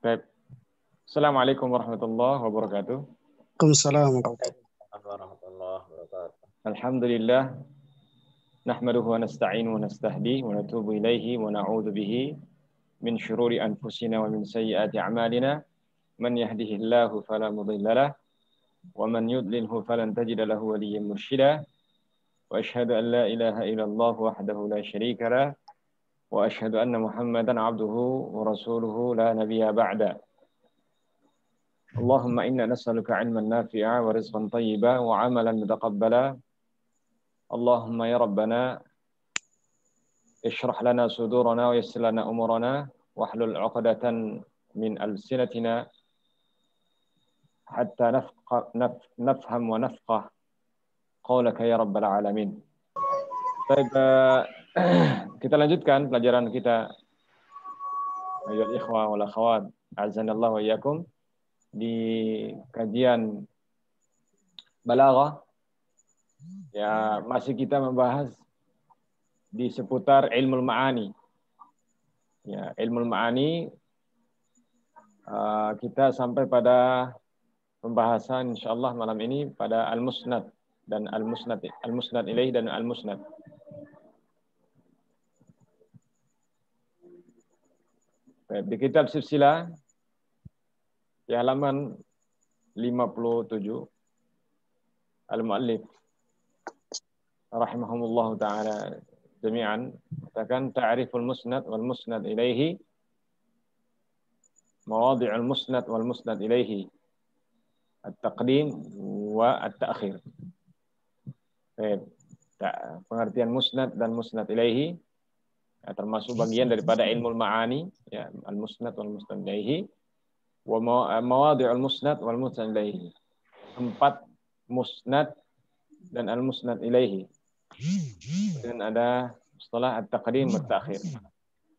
Baik. Assalamualaikum warahmatullahi wabarakatuh. Waalaikumsalam warahmatullahi wabarakatuh. Alhamdulillah. Nahmaduhu wa nasta'inu wa nastahdi wa natubu ilaihi wa na'udhu bihi min syururi anfusina wa min sayyiati a'malina. Man yahdihillahu fala mudhillalah wa man yudlilhu falan tajida lahu waliyyan mursyida. Wa ashhadu an la ilaha illallah wahdahu la syarika lah wa ashhadu anna Muhammadan abduhu wa rasuluhu la nabiyya ba'da. Allahumma inna nas'aluka 'ilman nafi'a wa rizqan thayyiba wa 'amalan mutaqabbala. Allahumma ya Rabbana ishrah lana sudurana wa yassir lana umurana wahlul 'uqdatan min alsinatina hatta nafham wa nafqah qaulaka ya rabbal alamin. Baik, kita lanjutkan pelajaran kita ayyuhal ikhwah wal akhawat azanallahu wa iyyakum di kajian balaghah. Ya, masih kita membahas di seputar ilmu ma'ani. Ya, ilmu ma'ani kita sampai pada pembahasan insyaallah malam ini pada al-musnad dan al-musnad ilaih dan al-musnad. Di kitab silsilah di halaman 57 al-muallif rahimahumullah ta'ala jami'an katakan ta'riful musnad wal musnad ilaihi mawadhi'ul musnad wal musnad ilaihi at-taqdim wa at-ta'khir. Pengertian musnad dan musnad ilaihi ya, termasuk bagian daripada ilmu ma'ani ya, al-musnad wal musnad ilaihi wa mawadhi'ul musnad wal musnad ilaihi. Tempat musnad dan al-musnad ilaihi. Dan ada istilah at-taqdim wa at-ta'khir.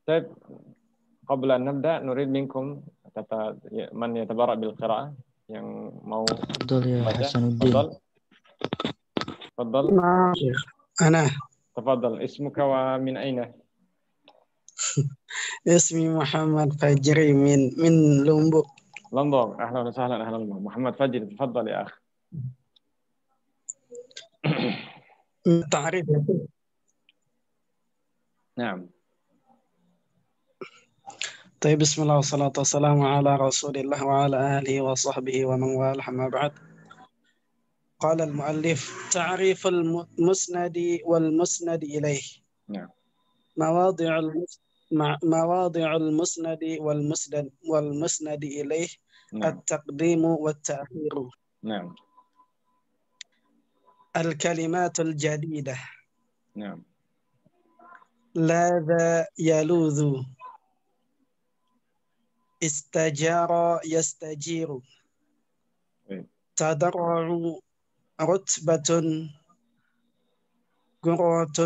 Baik, qabla an nabda nurid minkum man yatabarra bil qira'ah yang mau Tafadhal ya baca. Hasanuddin. Tafadhal. Ana Tafadhal. Ismuka wa min aina? ismi Muhammad Fajri min Lombok. Lombok. Ahlan wa sahlan, ahlan wa Muhammad Fajri. Tafadhal ya akh. Ta'rif. Naam. طيب بسم الله والصلاة والسلام على رسول الله وعلى آله وصحبه ومن والاه أما بعد. قال المؤلف تعريف المسند والمسند إليه. نعم. مواضع المسند والمسند إليه. نعم. التقديم والتأخير. نعم. الكلمات الجديدة. نعم. لاذ يلوذ. استجار يستجير. تضرع رتبة قرة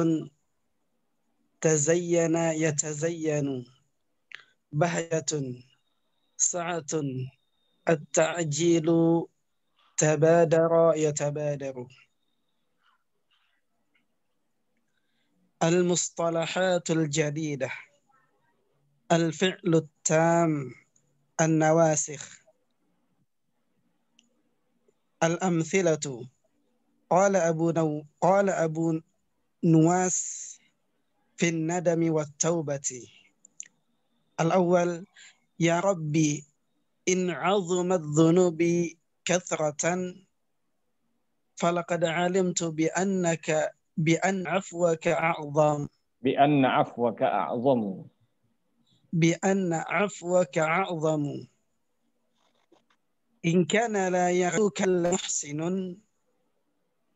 تزين يتزين بهجة سعة التعجيل تبادر يتبادر. المصطلحات الجديدة. الفعل التام النواسخ. الأمثلة قال أبو نواس في الندم والتوبة. الأول يا ربي إن عظمت ذنوبي كثرة فلقد علمت بأن عفوك أعظم. بأن عفوك أعظم. بأن عفوك أعظم. إن كان لا يغفوك المحسن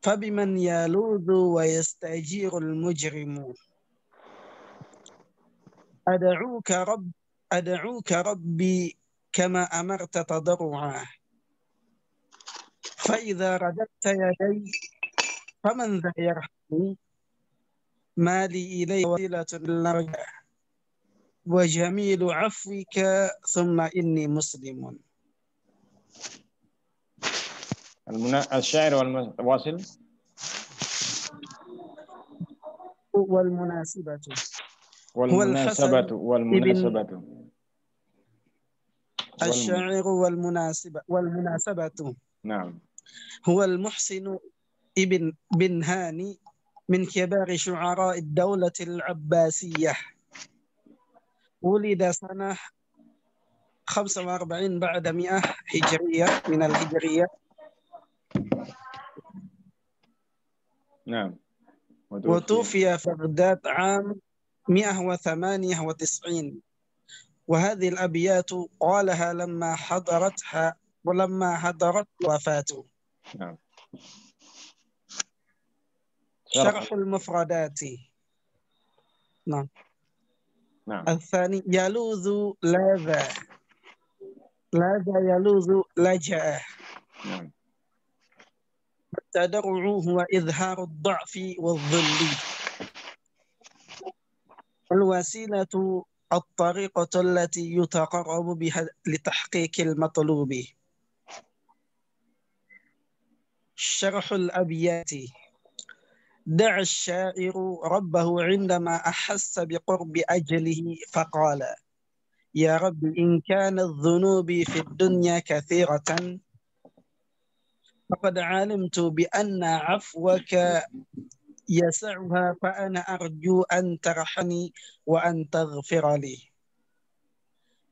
فبمن يلوذ ويستجير المجرم. أدعوك ربي كما أمرت تضرعا فإذا رددت يدي فمن ذا يرحمني ما لي إليه وسيلة للرجاء وجميل عفوك ثم إني مسلم. الشاعر والواصل والمناسبة. والمناسبة. الشاعر والمناسبة نعم. هو المحسن ابن بن هاني من كبار شعراء الدولة العباسية، ولد سنة 45 بعد 100 هجرية من الهجرية، نعم. وتوفي في بغداد عام 198. وهذه الأبيات قالها لما حضرت وفاته. نعم. شرح المفردات. نعم. نعم. الثاني يلوذ لاذا، لاذا يلوذ لجأ. نعم. التدرع هو إظهار الضعف والذل. الوسيلة الطريقة التي يتقرب بها لتحقيق المطلوب. شرح الأبيات. دعا الشاعر ربه عندما أحس بقرب أجله فقال: يا رب إن كان الذنوب في الدنيا كثيرة فقد علمت بأن عفوك يسعها، فأنا أرجو أن ترحمني وأن تغفر لي.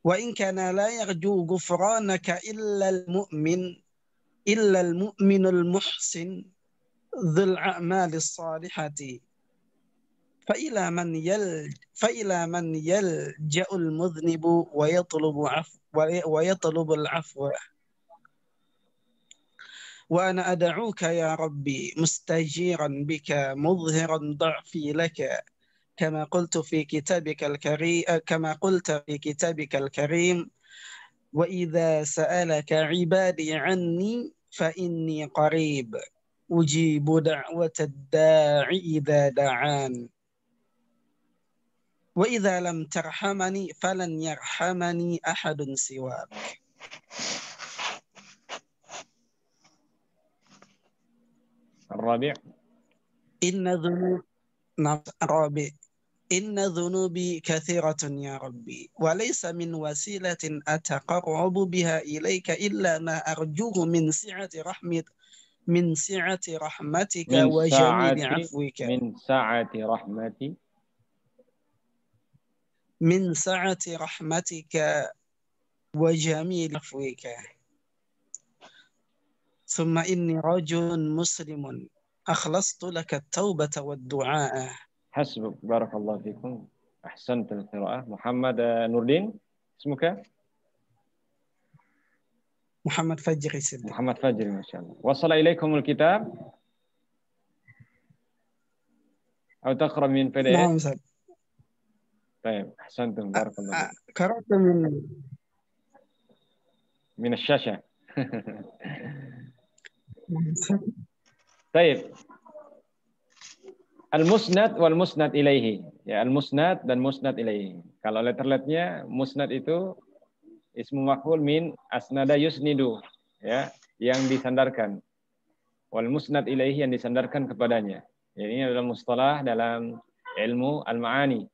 وإن كان لا يرجو غفرانك إلا المؤمن المحسن ذو الأعمال الصالحة، فإلى من يلجأ المذنب ويطلب العفو. وأنا أدعوك يا ربي مستجيرا بك مظهرا ضعفي لك، كما قلت في كتابك الكريم وإذا سألك عبادي عني فإني قريب أجيب دعوة الداعي إذا دعان، وإذا لم ترحمني فلن يرحمني أحد سواك. الرابع إن ذنوبي كثيرة يا ربي، وليس من وسيلة أتقرب بها إليك إلا ما أرجوه من سعة رحمتك وجميل عفوك. من سعة رحمتك وجميل عفوك. ثم إني رجل مسلم أخلصت لك التوبة والدعاء. حسبك، بارك الله فيكم، أحسنت القراءة. محمد نوردين اسمك؟ محمد فجري سيدي. محمد فجري، ما شاء الله. وصل إليكم الكتاب أو تقرأ من PDF؟ نعم سيد. طيب أحسنتم، بارك الله فيكم. قرأت من الشاشة. طيب، al-musnad wal musnad ilaihi. Ya, al-musnad dan musnad ilaihi. Kalau letterletnya musnad itu ismu maf'ul min asnada yusnidu, ya, yang disandarkan. Wal musnad ilaihi yang disandarkan kepadanya. Ya, ini adalah mustalah dalam ilmu al-ma'ani.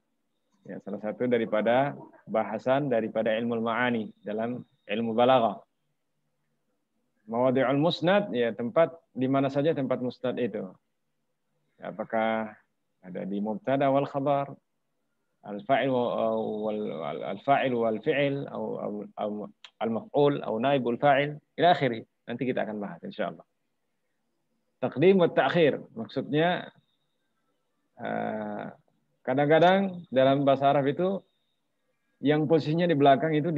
Ya, salah satu daripada bahasan daripada ilmu al-ma'ani dalam ilmu balaghah. Mawadhi'ul musnad, ya, tempat di mana saja tempat musnad itu. Apakah ada di mubtada wal khabar, al-fa'il wal fi'il, atau al-maf'ul atau naibul fa'il ila akhirih. Nanti kita akan bahas insyaallah. Taqdim wa ta'khir, maksudnya kadang-kadang dalam bahasa Arab itu yang posisinya di belakang itu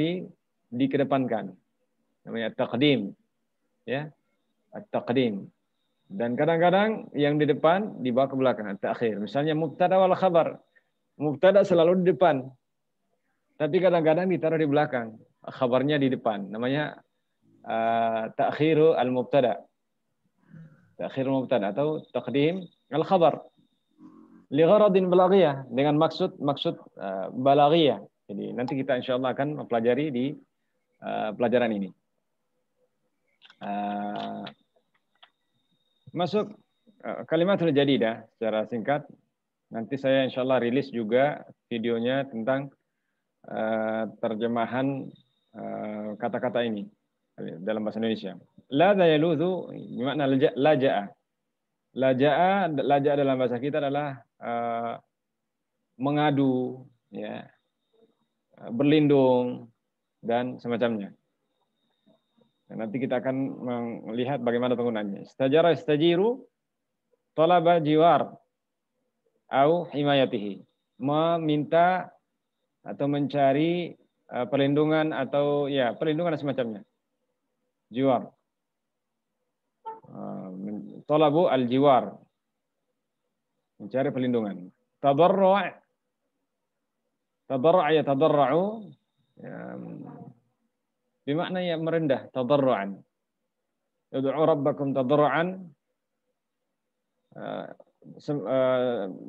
dikedepankan. Namanya taqdim, ya. At-taqdim. Dan kadang-kadang yang di depan dibawa ke belakang, at-ta'khir. Misalnya mubtada wal khabar. Mubtada selalu di depan. Tapi kadang-kadang ditaruh di belakang. Khabarnya di depan. Namanya ta'khiru al-mubtada. Ta'khiru mubtada atau taqdim al-khabar. Li gharadin balaghiyah, dengan maksud balaghiyah. Jadi nanti kita insyaallah akan mempelajari di pelajaran ini. Masuk kalimatul jadidah secara singkat. Nanti saya insyaallah rilis juga videonya tentang terjemahan kata-kata ini dalam bahasa Indonesia. Ladza yaludhu bermakna laja'a. Laja'a dalam bahasa kita adalah mengadu, ya, berlindung dan semacamnya. Dan nanti kita akan melihat bagaimana penggunaannya. Istajara istajiru talaba jiwar au himayatihi. Meminta atau mencari perlindungan atau ya perlindungan dan semacamnya. Jiwar. Talabu al-jiwar. Mencari perlindungan. Tadarru' yatadarra'u. Bermakna ya merendah, tadarru'an. Ud'u rabbakum tadarru'an.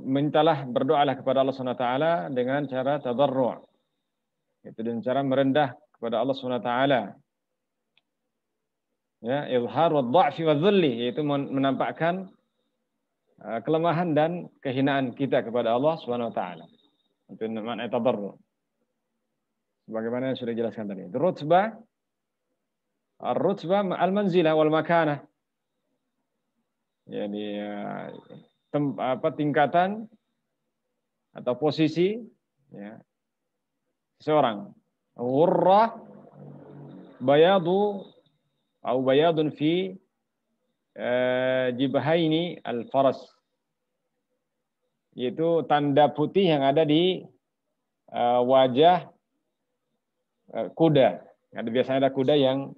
Mintalah, berdoalah kepada Allah SWT dengan cara tadarru'. Itu dengan cara merendah kepada Allah SWT. Ya, izhar wadh-dha'fi wadh-dhulli, yaitu menampakkan kelemahan dan kehinaan kita kepada Allah SWT. Itu makna tadarru'. Sebagaimana yang sudah dijelaskan tadi. Rutbah, ar-rutbah al-manzilah wal makanah. Yani tingkatan atau posisi, ya, seseorang. Ghurrah bayadu atau bayadun fi jibhaini al-faras, yaitu tanda putih yang ada di wajah kuda. Biasanya ada kuda yang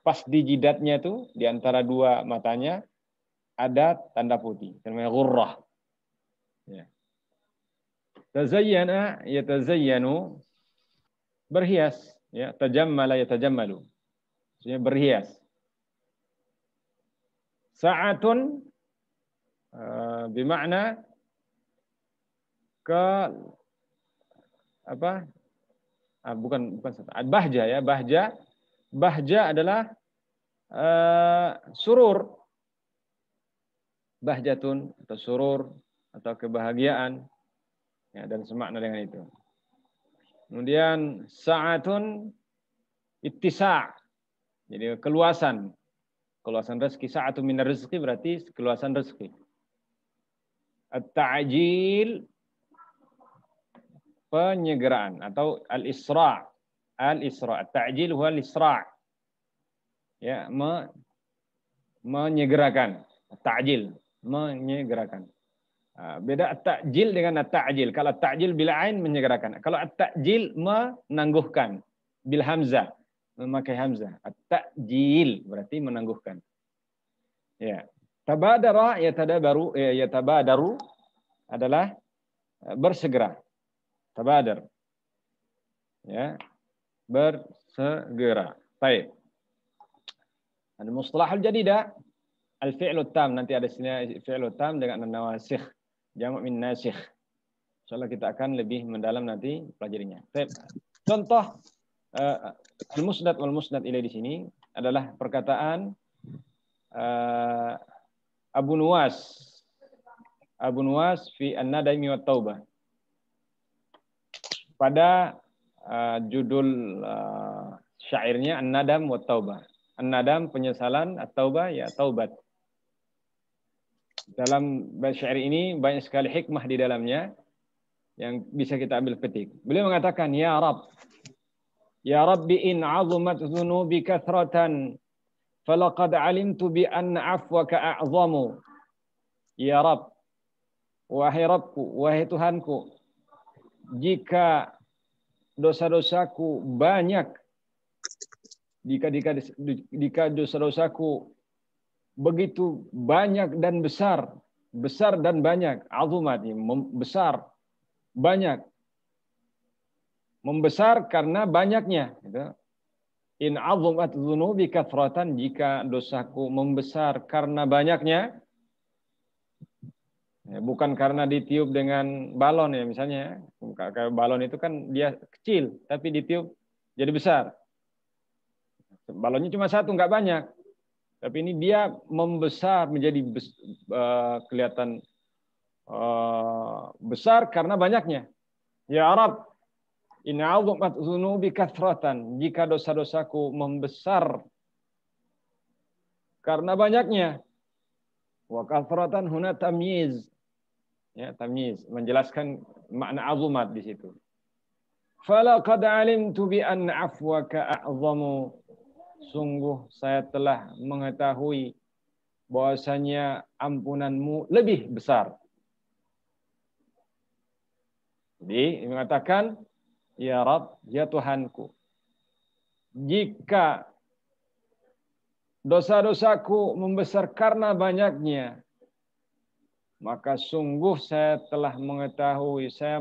pas di jidatnya itu, di antara dua matanya ada tanda putih, namanya ghurrah. Ya. Tazayyana yatazayyanu, berhias, ya, tajammala yatajammalu. Maksudnya berhias. Sa'atun bermakna bukan bahja, ya, bahja. Bahja adalah surur. Bahjatun atau surur atau kebahagiaan, ya, dan semakna dengan itu. Kemudian sa'atun ittisa', jadi keluasan rezeki. Sa'atun minar rizqi berarti keluasan rezeki. At-ta'jil, penyegeraan atau al-isra'. Al-isra', at-ta'jil huwa al-isra'. Ya, menyegerakan. At-ta'jil, menyegerakan. Beda at-ta'jil dengan at-ta'jil. Kalau at-ta'jil bil ain, menyegerakan. Kalau at-ta'jil, menangguhkan bil hamzah, memakai hamzah. At-ta'jil berarti menangguhkan. Ya. Tabadara yatabadaru adalah bersegera. Tabadar. Ya. Bersegera. Baik. Al-mustalah al-jadidah, al-fi'lu tam, nanti ada sini fi'lu tam dengan an-nawasikh, jamak min nasikh. Insyaallah kita akan lebih mendalam nanti pelajarinya. Baik. Contoh al-musnad wal musnad ilaih di sini adalah perkataan Abu Nuwas fi an-nadaimi wat taubah. Pada judul syairnya An-Nadam wat Taubah. An-Nadam penyesalan, at-taubah ya taubat. Dalam syair ini banyak sekali hikmah di dalamnya yang bisa kita ambil petik. Beliau mengatakan, ya Rabbi in 'azumat dhunubi kathratan falaqad 'alimtu bi anna 'afwaka a'zamu. Ya Rabb, wahai Rabbku, wahai Tuhanku, jika dosa-dosaku banyak, jika dosa-dosaku begitu banyak dan besar dan banyak, azumat, besar, banyak, membesar karena banyaknya. In azumat dzunubi kathratan, jika dosaku membesar karena banyaknya, ya, bukan karena ditiup dengan balon, ya, misalnya. Kayak balon itu kan dia kecil, tapi ditiup jadi besar. Balonnya cuma satu, nggak banyak. Tapi ini dia membesar menjadi kelihatan besar karena banyaknya. Ya Arab, In 'azumat dzunubi kathratan, jika dosa-dosaku membesar karena banyaknya. Wa kathratan huna tamyiz. Ya, tamyiz menjelaskan makna azumat di situ. Falaqad 'alimtu bi anna 'afwaka a'zamu. Sungguh saya telah mengetahui bahwasanya ampunanmu lebih besar. Jadi mengatakan, ya Rabb, ya Tuhanku, jika dosa-dosaku membesar karena banyaknya, maka sungguh saya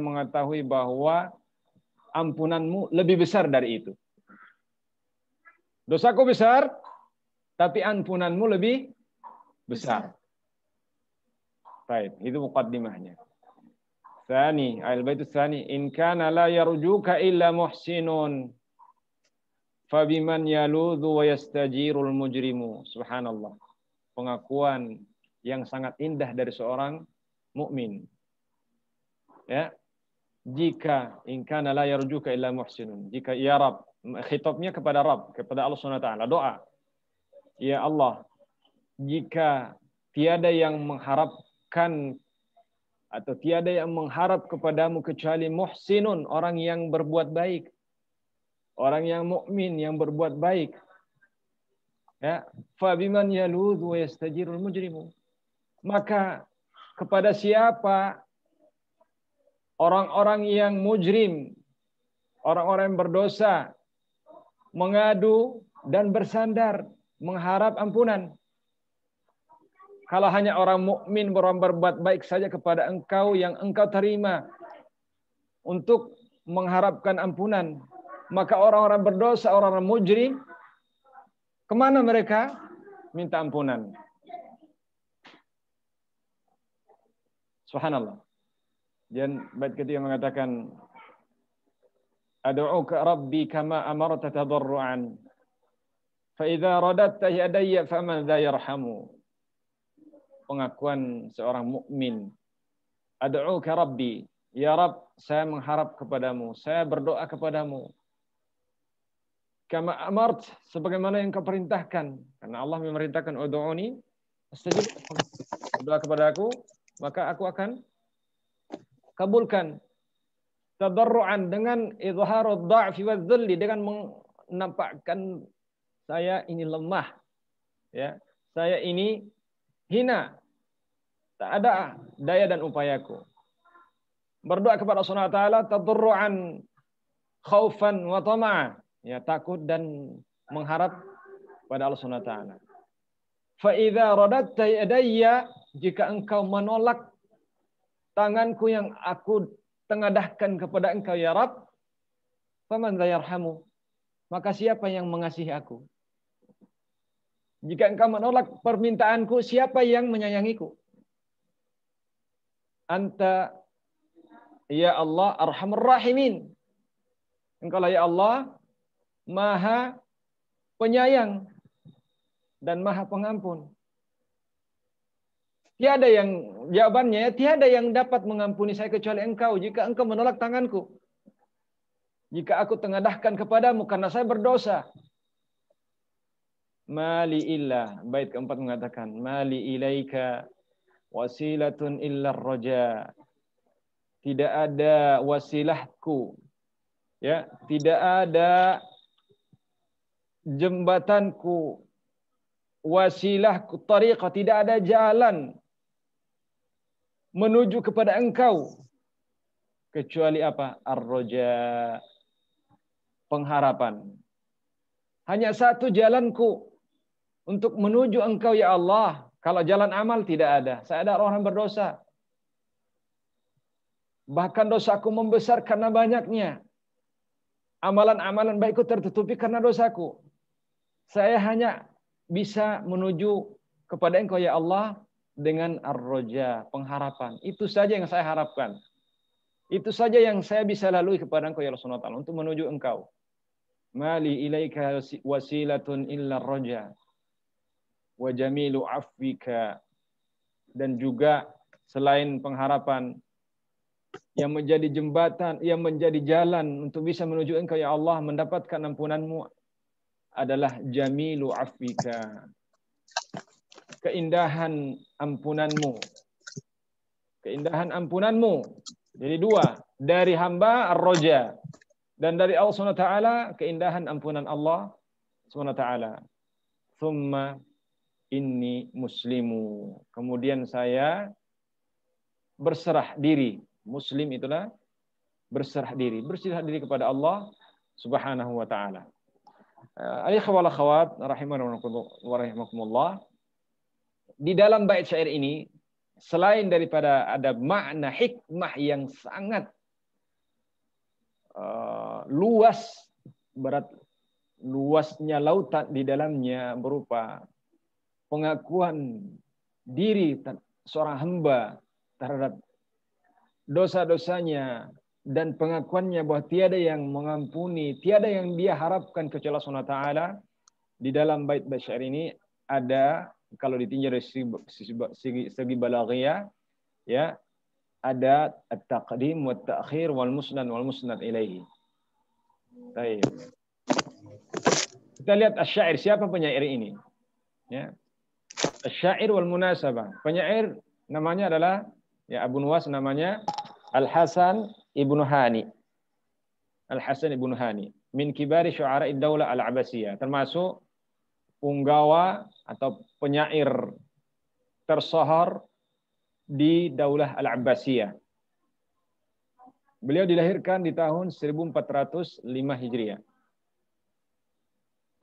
mengetahui bahwa ampunanmu lebih besar dari itu. Dosaku besar, tapi ampunanmu lebih besar. Baik, itu muqaddimahnya. Tsani, al-bait tsani, in kana la yarjuka illa muhsinun, fabiman yaludhu wa yastajirul mujrimu. Subhanallah. Pengakuan yang sangat indah dari seorang mukmin. Ya. Jika in kana la yarjuka illa muhsinun, jika ya Rabb, khitabnya kepada Rabb, kepada Allah Subhanahu wa taala, doa. Ya Allah, jika tiada yang mengharapkan atau tiada yang mengharap kepadamu kecuali muhsinun, orang yang berbuat baik, orang yang mukmin yang berbuat baik. Ya, fa biman yaludhu wa yastajirul mujrimu. Maka kepada siapa orang-orang yang mujrim, orang-orang yang berdosa mengadu dan bersandar mengharap ampunan? Kalau hanya orang mukmin berbuat baik saja kepada engkau yang engkau terima untuk mengharapkan ampunan, maka orang-orang berdosa, orang-orang mujrim, kemana mereka minta ampunan? Subhanallah. Dan bait ketiga mengatakan, ad'uka rabbi kama amarta tadarruan, fa idza radatta yadayya faman dha yarhamu. Pengakuan seorang mukmin. Ad'uka rabbi, ya Rabb, saya mengharap kepadamu, saya berdoa kepadamu. Kama amart, sebagaimana yang kau perintahkan. Karena Allah memerintahkan, ud'uni astajib. Berdoa kepadaku, maka aku akan kabulkan. Tadarruan, dengan izharud dha'fi wadh-dhulli, dengan menampakkan saya ini lemah, ya, saya ini hina, tak ada daya dan upayaku. Berdoa kepada Allah Subhanahu wa taala tadarruan khaufan wa tama'a, ya, takut dan mengharap pada Allah Subhanahu wa taala. Fa idza radatta yadayya, jika engkau menolak tanganku yang aku tengadahkan kepada engkau ya Rabb, faman dha yarhamu, maka siapa yang mengasihi aku? Jika engkau menolak permintaanku, siapa yang menyayangiku? Anta ya Allah arhamur rahimin. Engkau lah ya Allah Maha Penyayang dan Maha Pengampun. Tiada yang, jawabannya, tiada yang dapat mengampuni saya kecuali engkau jika engkau menolak tanganku. Jika aku tengadahkan kepadamu karena saya berdosa. Mali illa, bait keempat mengatakan, mali ilaika wasilatun illa roja. Tidak ada wasilahku, ya, tidak ada jembatanku, wasilahku, tariqah, tidak ada jalan menuju kepada engkau kecuali apa? Ar-roja, pengharapan. Hanya satu jalanku untuk menuju engkau ya Allah. Kalau jalan amal tidak ada. Saya ada orang berdosa. Bahkan dosaku membesar karena banyaknya. Amalan-amalan baikku tertutupi karena dosaku. Saya hanya bisa menuju kepada engkau ya Allah dengan ar-roja, pengharapan. Itu saja yang saya harapkan. Itu saja yang saya bisa lalui kepada engkau ya Rasulullah Ta'ala, untuk menuju engkau. Mali ilaika wasilatun illa roja. Wa jamilu afwika, dan juga selain pengharapan, yang menjadi jembatan, yang menjadi jalan untuk bisa menuju Engkau ya Allah, mendapatkan ampunan-Mu adalah jamilu afwika. Keindahan ampunan-Mu. Keindahan ampunan-Mu. Jadi dua, dari hamba ar-roja dan dari Allah SWT keindahan ampunan Allah SWT. Thumma inni muslimu. Kemudian saya berserah diri. Muslim itulah berserah diri kepada Allah Subhanahu wa taala. Al-ikhwah wal akhwat rahimakumullah. Di dalam bait syair ini selain daripada ada makna hikmah yang sangat luas, luasnya lautan di dalamnya berupa pengakuan diri seorang hamba terhadap dosa-dosanya dan pengakuannya bahwa tiada yang mengampuni, tiada yang dia harapkan kecuali Allah SWT. Di dalam bait-bait syair ini ada, kalau ditinjau dari segi balaghiyah, ya, ada at-taqdim wa at-ta'khir wal musnad ilaihi. Baik. Kita lihat asy-syair, siapa penyair ini? Ya. Asy-syair wal munasabah. Penyair namanya adalah, ya, Abu Nuwas namanya Al-Hasan Ibnu Hani. Al-Hasan Ibnu Hani min kibari syu'ara ad-daulah al-Abbasiyah, termasuk punggawa atau penyair tersohor di Daulah Al-Abbasiyah. Beliau dilahirkan di tahun 1405 Hijriah.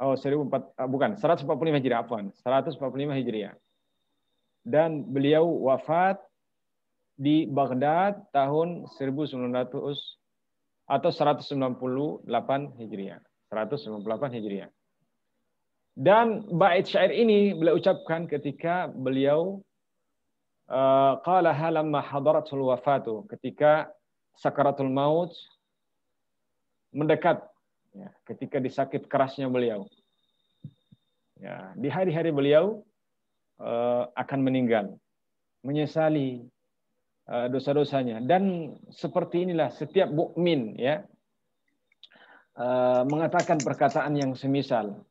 Oh, 145 Hijriah, afwan. 145 Hijriah. Dan beliau wafat di Baghdad tahun 1900 atau 198 Hijriah. 198 Hijriah. Dan bait syair ini beliau ucapkan ketika beliau qalaha lamma hadaratul wafatu, ketika sakaratul maut mendekat, ya, ketika disakit kerasnya beliau. Ya, di hari-hari beliau akan meninggal, menyesali dosa-dosanya, dan seperti inilah setiap mukmin, ya, mengatakan perkataan yang semisal.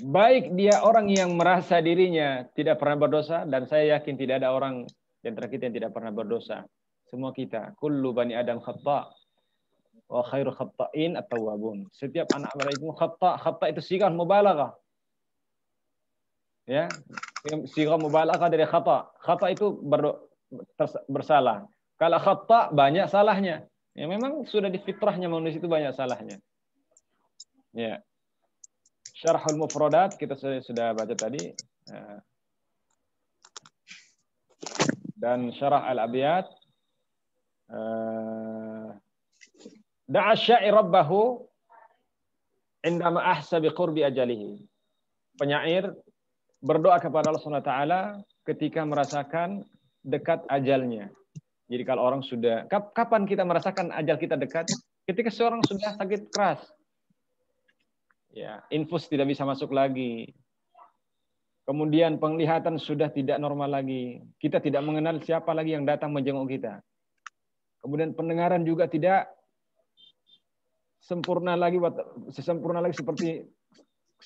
Baik dia orang yang merasa dirinya tidak pernah berdosa, dan saya yakin tidak ada orang di antara kita yang tidak pernah berdosa. Semua kita, kullu bani Adam khata' wa khairu khata'in at-tawwabun. Setiap anak Adam itu khata'. Khata' itu sighah mubalaghah. Ya, sighah mubalaghah dari khata'. Khata' itu bersalah. Kalau khata' banyak salahnya. Ya, memang sudah di fitrahnya manusia itu banyak salahnya. Ya. Syarhul Mufradat kita sudah baca tadi, dan Syarah Al-Abiyat. Da'a syair rabbahu indama ahsa biqurbi ajalihi. Penyair berdoa kepada Allah SWT ketika merasakan dekat ajalnya. Jadi kalau orang sudah, kapan kita merasakan ajal kita dekat? Ketika seorang sudah sakit keras. Ya, infus tidak bisa masuk lagi. Kemudian penglihatan sudah tidak normal lagi. Kita tidak mengenal siapa lagi yang datang menjenguk kita. Kemudian pendengaran juga tidak sempurna lagi seperti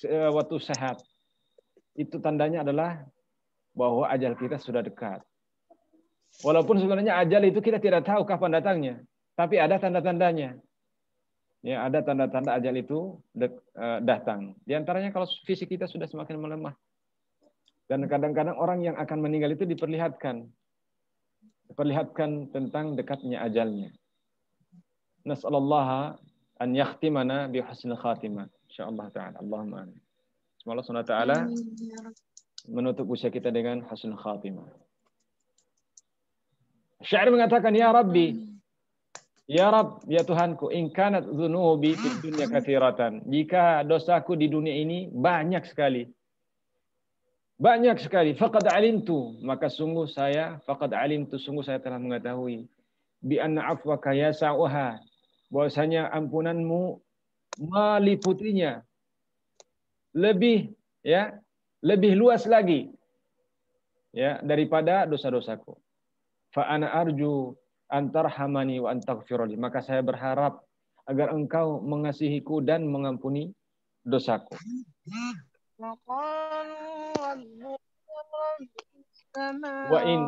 waktu sehat. Itu tandanya adalah bahwa ajal kita sudah dekat. Walaupun sebenarnya ajal itu kita tidak tahu kapan datangnya, tapi ada tanda-tandanya. Ya, ada tanda-tanda ajal itu datang. Di antaranya kalau fisik kita sudah semakin melemah. Dan kadang-kadang orang yang akan meninggal itu diperlihatkan tentang dekatnya ajalnya. Nas'alallah an yakhtimana bi husnil khatimah. Insyaallah taala. Allahumma amin. Semoga Allah Taala menutup usia kita dengan husnul khatimah. Syair mengatakan, ya Rabbi, ya Rabb, ya Tuhanku, in kanat dzunubi fid dunya katsiratan. Jika dosaku di dunia ini banyak sekali. Banyak sekali. Faqad alimtu, maka sungguh saya telah mengetahui bi anna afwaka yasa'uha, bahwasanya ampunanmu meliputinya. Lebih luas lagi, ya, daripada dosa-dosaku. fa ana arju an tarhamani wa an taghfir li. Maka saya berharap agar engkau mengasihiku dan mengampuni dosaku. Wa in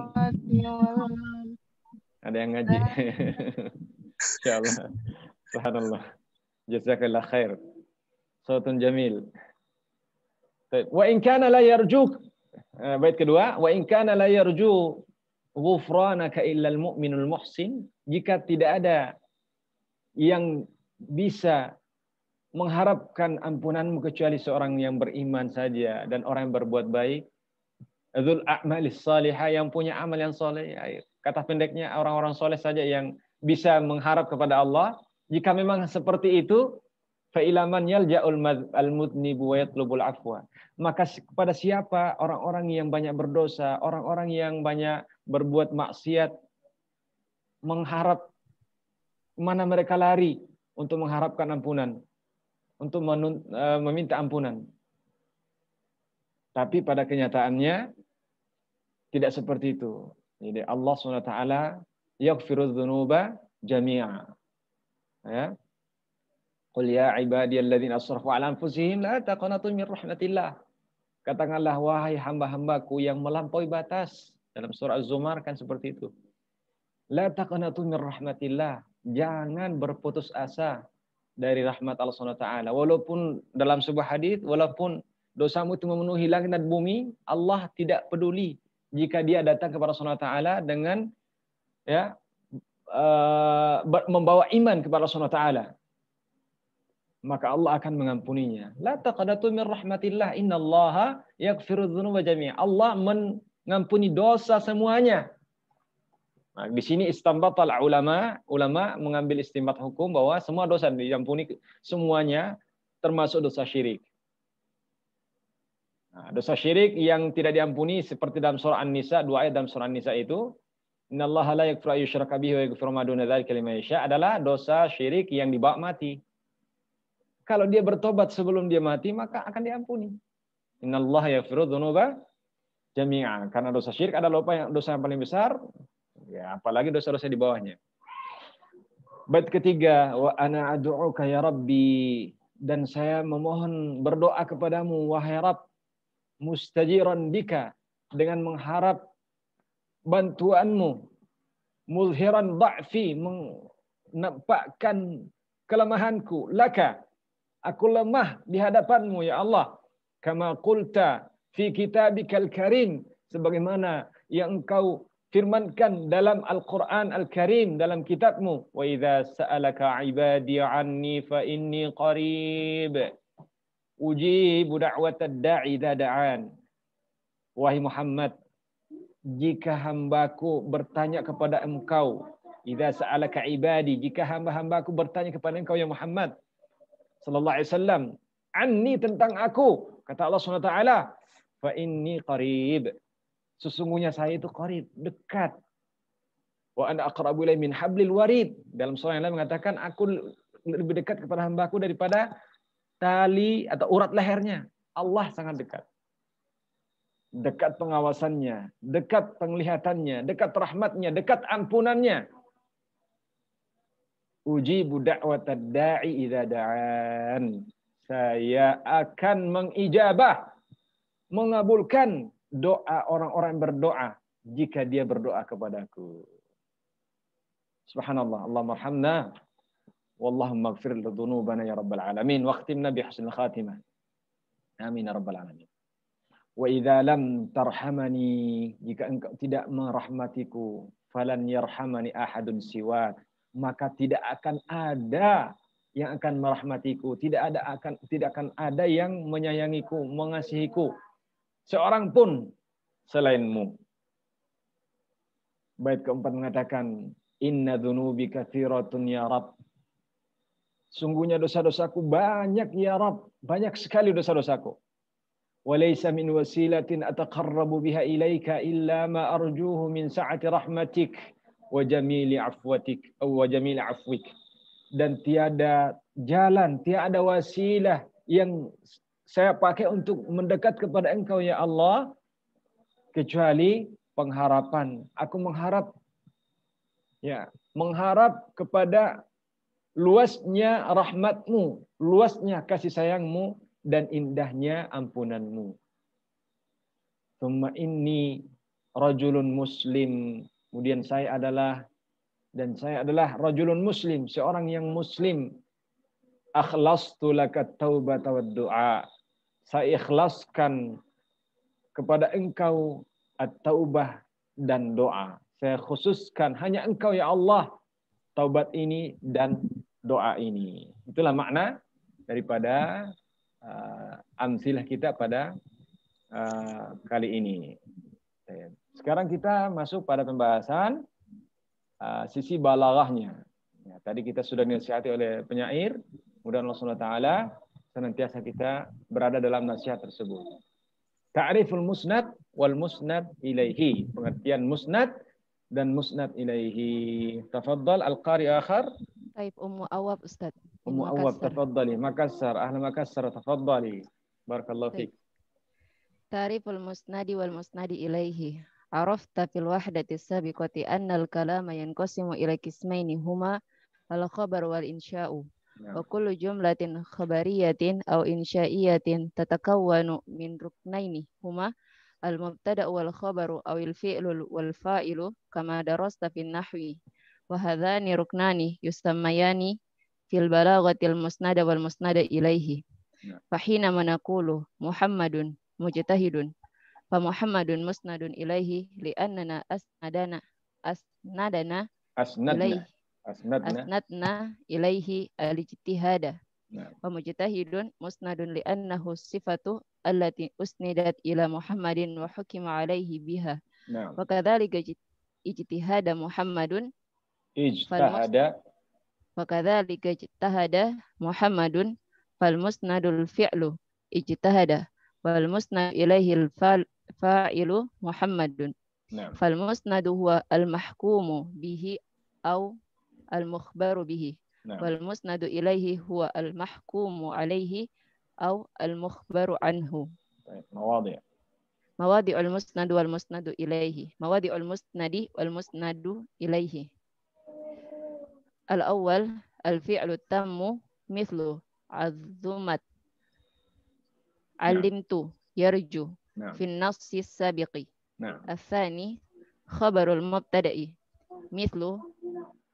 ada yang ngaji. Insyaallah. Subhanallah. Jazakallah khair. Sautun jamil. Wa in kana la yarjuk. Bait kedua, wa in kana la yarju ghufranaka illa al-mu'minul muhsin. Jika tidak ada yang bisa mengharapkan ampunanmu kecuali seorang yang beriman saja dan orang yang berbuat baik. Dzul a'malis salihah, yang punya amal yang soleh. Kata pendeknya, orang-orang soleh saja yang bisa mengharap kepada Allah. Jika memang seperti itu, fa ilaman yalja'ul al-mudnibu wa yatlubul afwa. Maka kepada siapa orang-orang yang banyak berdosa, orang-orang yang banyak berbuat maksiat, mengharap, mana mereka lari untuk mengharapkan ampunan, untuk meminta ampunan. Tapi pada kenyataannya tidak seperti itu. Jadi Allah SWT yaghfirudz dzunuba jami'a. Ya. Qul ya ibadiyalladzina asrafu ala anfusihim la taqnatu min rahmatillah. Katakanlah wahai hamba-hambaku yang melampaui batas. Dalam surah Az-Zumar kan seperti itu. La taqnatu min rahmatillah. Jangan berputus asa dari rahmat Allah SWT. Walaupun dalam sebuah hadis, walaupun dosamu itu memenuhi langit dan bumi, Allah tidak peduli jika dia datang kepada Allah SWT dengan membawa iman kepada Allah SWT. Maka Allah akan mengampuninya. La taqnatu min rahmatillah, innallaha yaghfirudz dzunuba jami'a. Allah mengampuni dosa semuanya. Nah, di sini istinbatal ulama mengambil istinbat hukum bahwa semua dosa diampuni semuanya, termasuk dosa syirik. Nah, dosa syirik yang tidak diampuni seperti dalam surah An-Nisa, 2 ayat dalam surah An-Nisa itu, innallaha la yaghfiru an yushraka bihi wa yaghfiru ma duna dzalika liman yasha, adalah dosa syirik yang dibawa mati. Kalau dia bertobat sebelum dia mati, maka akan diampuni. Innallaha yaghfiru dzunuba jami'a. Karena dosa syirik adalah dosa yang paling besar, ya apalagi dosa-dosa di bawahnya. Bait ketiga, wa ana ad'uka ya Rabbi, dan saya memohon berdoa kepadamu wahai Rabb, mustajiran bika, dengan mengharap bantuanmu, muzhiran dha'fi, menampakkan kelemahanku, laka, aku lemah di hadapanmu ya Allah, kama qulta fi kitabikal karim, sebagaimana yang engkau firmankan dalam Al-Quran Al-Karim, dalam kitabmu, wa idza sa'alaka ibadi anni fa inni qarib ujibu da'watad da'i idza da'an. Wahai Muhammad, jika hambaku bertanya kepada engkau, idza sa'alaka ibadi, jika hamba-hambaku bertanya kepada engkau ya Muhammad sallallahu alaihi wasallam, anni, tentang aku, kata Allah SWT, fa inni qarib, sesungguhnya saya itu qarib, dekat. Wa ana aqrabu ilaihi min hablil warid. Dalam surah yang lain mengatakan, aku lebih dekat kepada hambaku daripada tali atau urat lehernya. Allah sangat dekat. Dekat pengawasannya, dekat penglihatannya, dekat rahmatnya, dekat ampunannya. Ujibu da'watad da'i idza da'an. Saya akan mengijabah, mengabulkan doa orang-orang yang berdoa jika dia berdoa kepadaku. Subhanallah. Allahumma arhamna wallahumma ighfir dzunubana ya rabbal alamin wa khtimna bi husnil khatimah. Amin ya rabbal alamin. Wa idza lam tarhamani, jika engkau tidak merahmatiku, falan yarhamani ahadun siwa, maka tidak akan ada yang akan merahmatiku, tidak akan ada yang menyayangiku, mengasihiku, seorang pun selainmu. Bait keempat mengatakan, inna dzunubi katsiratun ya Rabb. Sungguhnya dosa-dosaku banyak ya Rabb, banyak sekali dosa-dosaku. Walaysa min wasilatin ataqarrabu biha ilaika illa ma arjuhu min sa'ati rahmatik wa jamili afwatik wa jamili afwik. Dan tiada jalan, tiada wasilah yang saya pakai untuk mendekat kepada engkau ya Allah, kecuali pengharapan. Aku mengharap Ya, mengharap kepada luasnya rahmatmu, luasnya kasih sayangmu, dan indahnya ampunanmu. Tsumma inni rajulun muslim. Kemudian saya adalah rajulun muslim, seorang yang muslim. Akhlastu laka taubata wad du'a. Saya ikhlaskan kepada engkau at-taubah dan doa. Saya khususkan hanya engkau ya Allah, taubat ini dan doa ini. Itulah makna daripada amsilah kita pada kali ini. Sekarang kita masuk pada pembahasan sisi balaghahnya. Ya, tadi kita sudah dinasihati oleh penyair. Mudah-mudahan Allah Subhanahu wa taala senantiasa kita berada dalam nasihat tersebut. Ta'riful musnad wal musnad ilaihi. Pengertian musnad dan musnad ilaihi. Tafadhal al-qari akhar. Baik, Ummu Awwab Ustaz. Ummu Awwab tafadhali. Makassar, ahli Makassar tafadhali. Barakallahu fiik. Ta'riful musnadi wal musnadi ilaihi. Arafta fil wahdati sabiqati anna al-kalama yanqasimu ila qismaini huma al-khabar wal insya'u. Wa kullu jumlatin khabariyatin aw insyaiyatin tatakawwanu min ruknaini huma al-mubtada' wal khabaru aw al-fi'lu wal fa'ilu kama darasta fin nahwi wa hadhani ruknani yusammayani fil balaghatil musnada wal musnada ilaihi. Fa hina manaqulu Muhammadun mujtahidun fa Muhammadun musnadun ilaihi li'annana asnadna ilaihi al-ijtihada. Wa mujtahidun musnadun li'annahu sifatu allati usnidat ila Muhammadin wa hukima alaihi biha. Wa kadzalika ijtihada Muhammadun Muhammadun fal musnadul fi'lu ijtihada wal musnad ilaihi al-fa'ilu Muhammadun. Fal musnadu huwa al-mahkumu bihi aw al-mukhbaru bihi. Wal musnadu ilaihi huwa al-mahkumu alaihi aw al-mukhbaru anhu. Mawadi'ul musnad wal musnadu ilaihi. Mawadi'ul musnadi wal musnadu ilaihi. Al-awwal al-fi'lu tammu mithlu azumat alimtu yarju fi an-nassi as-sabiqi. Al-thani khabarul mubtada'i mithlu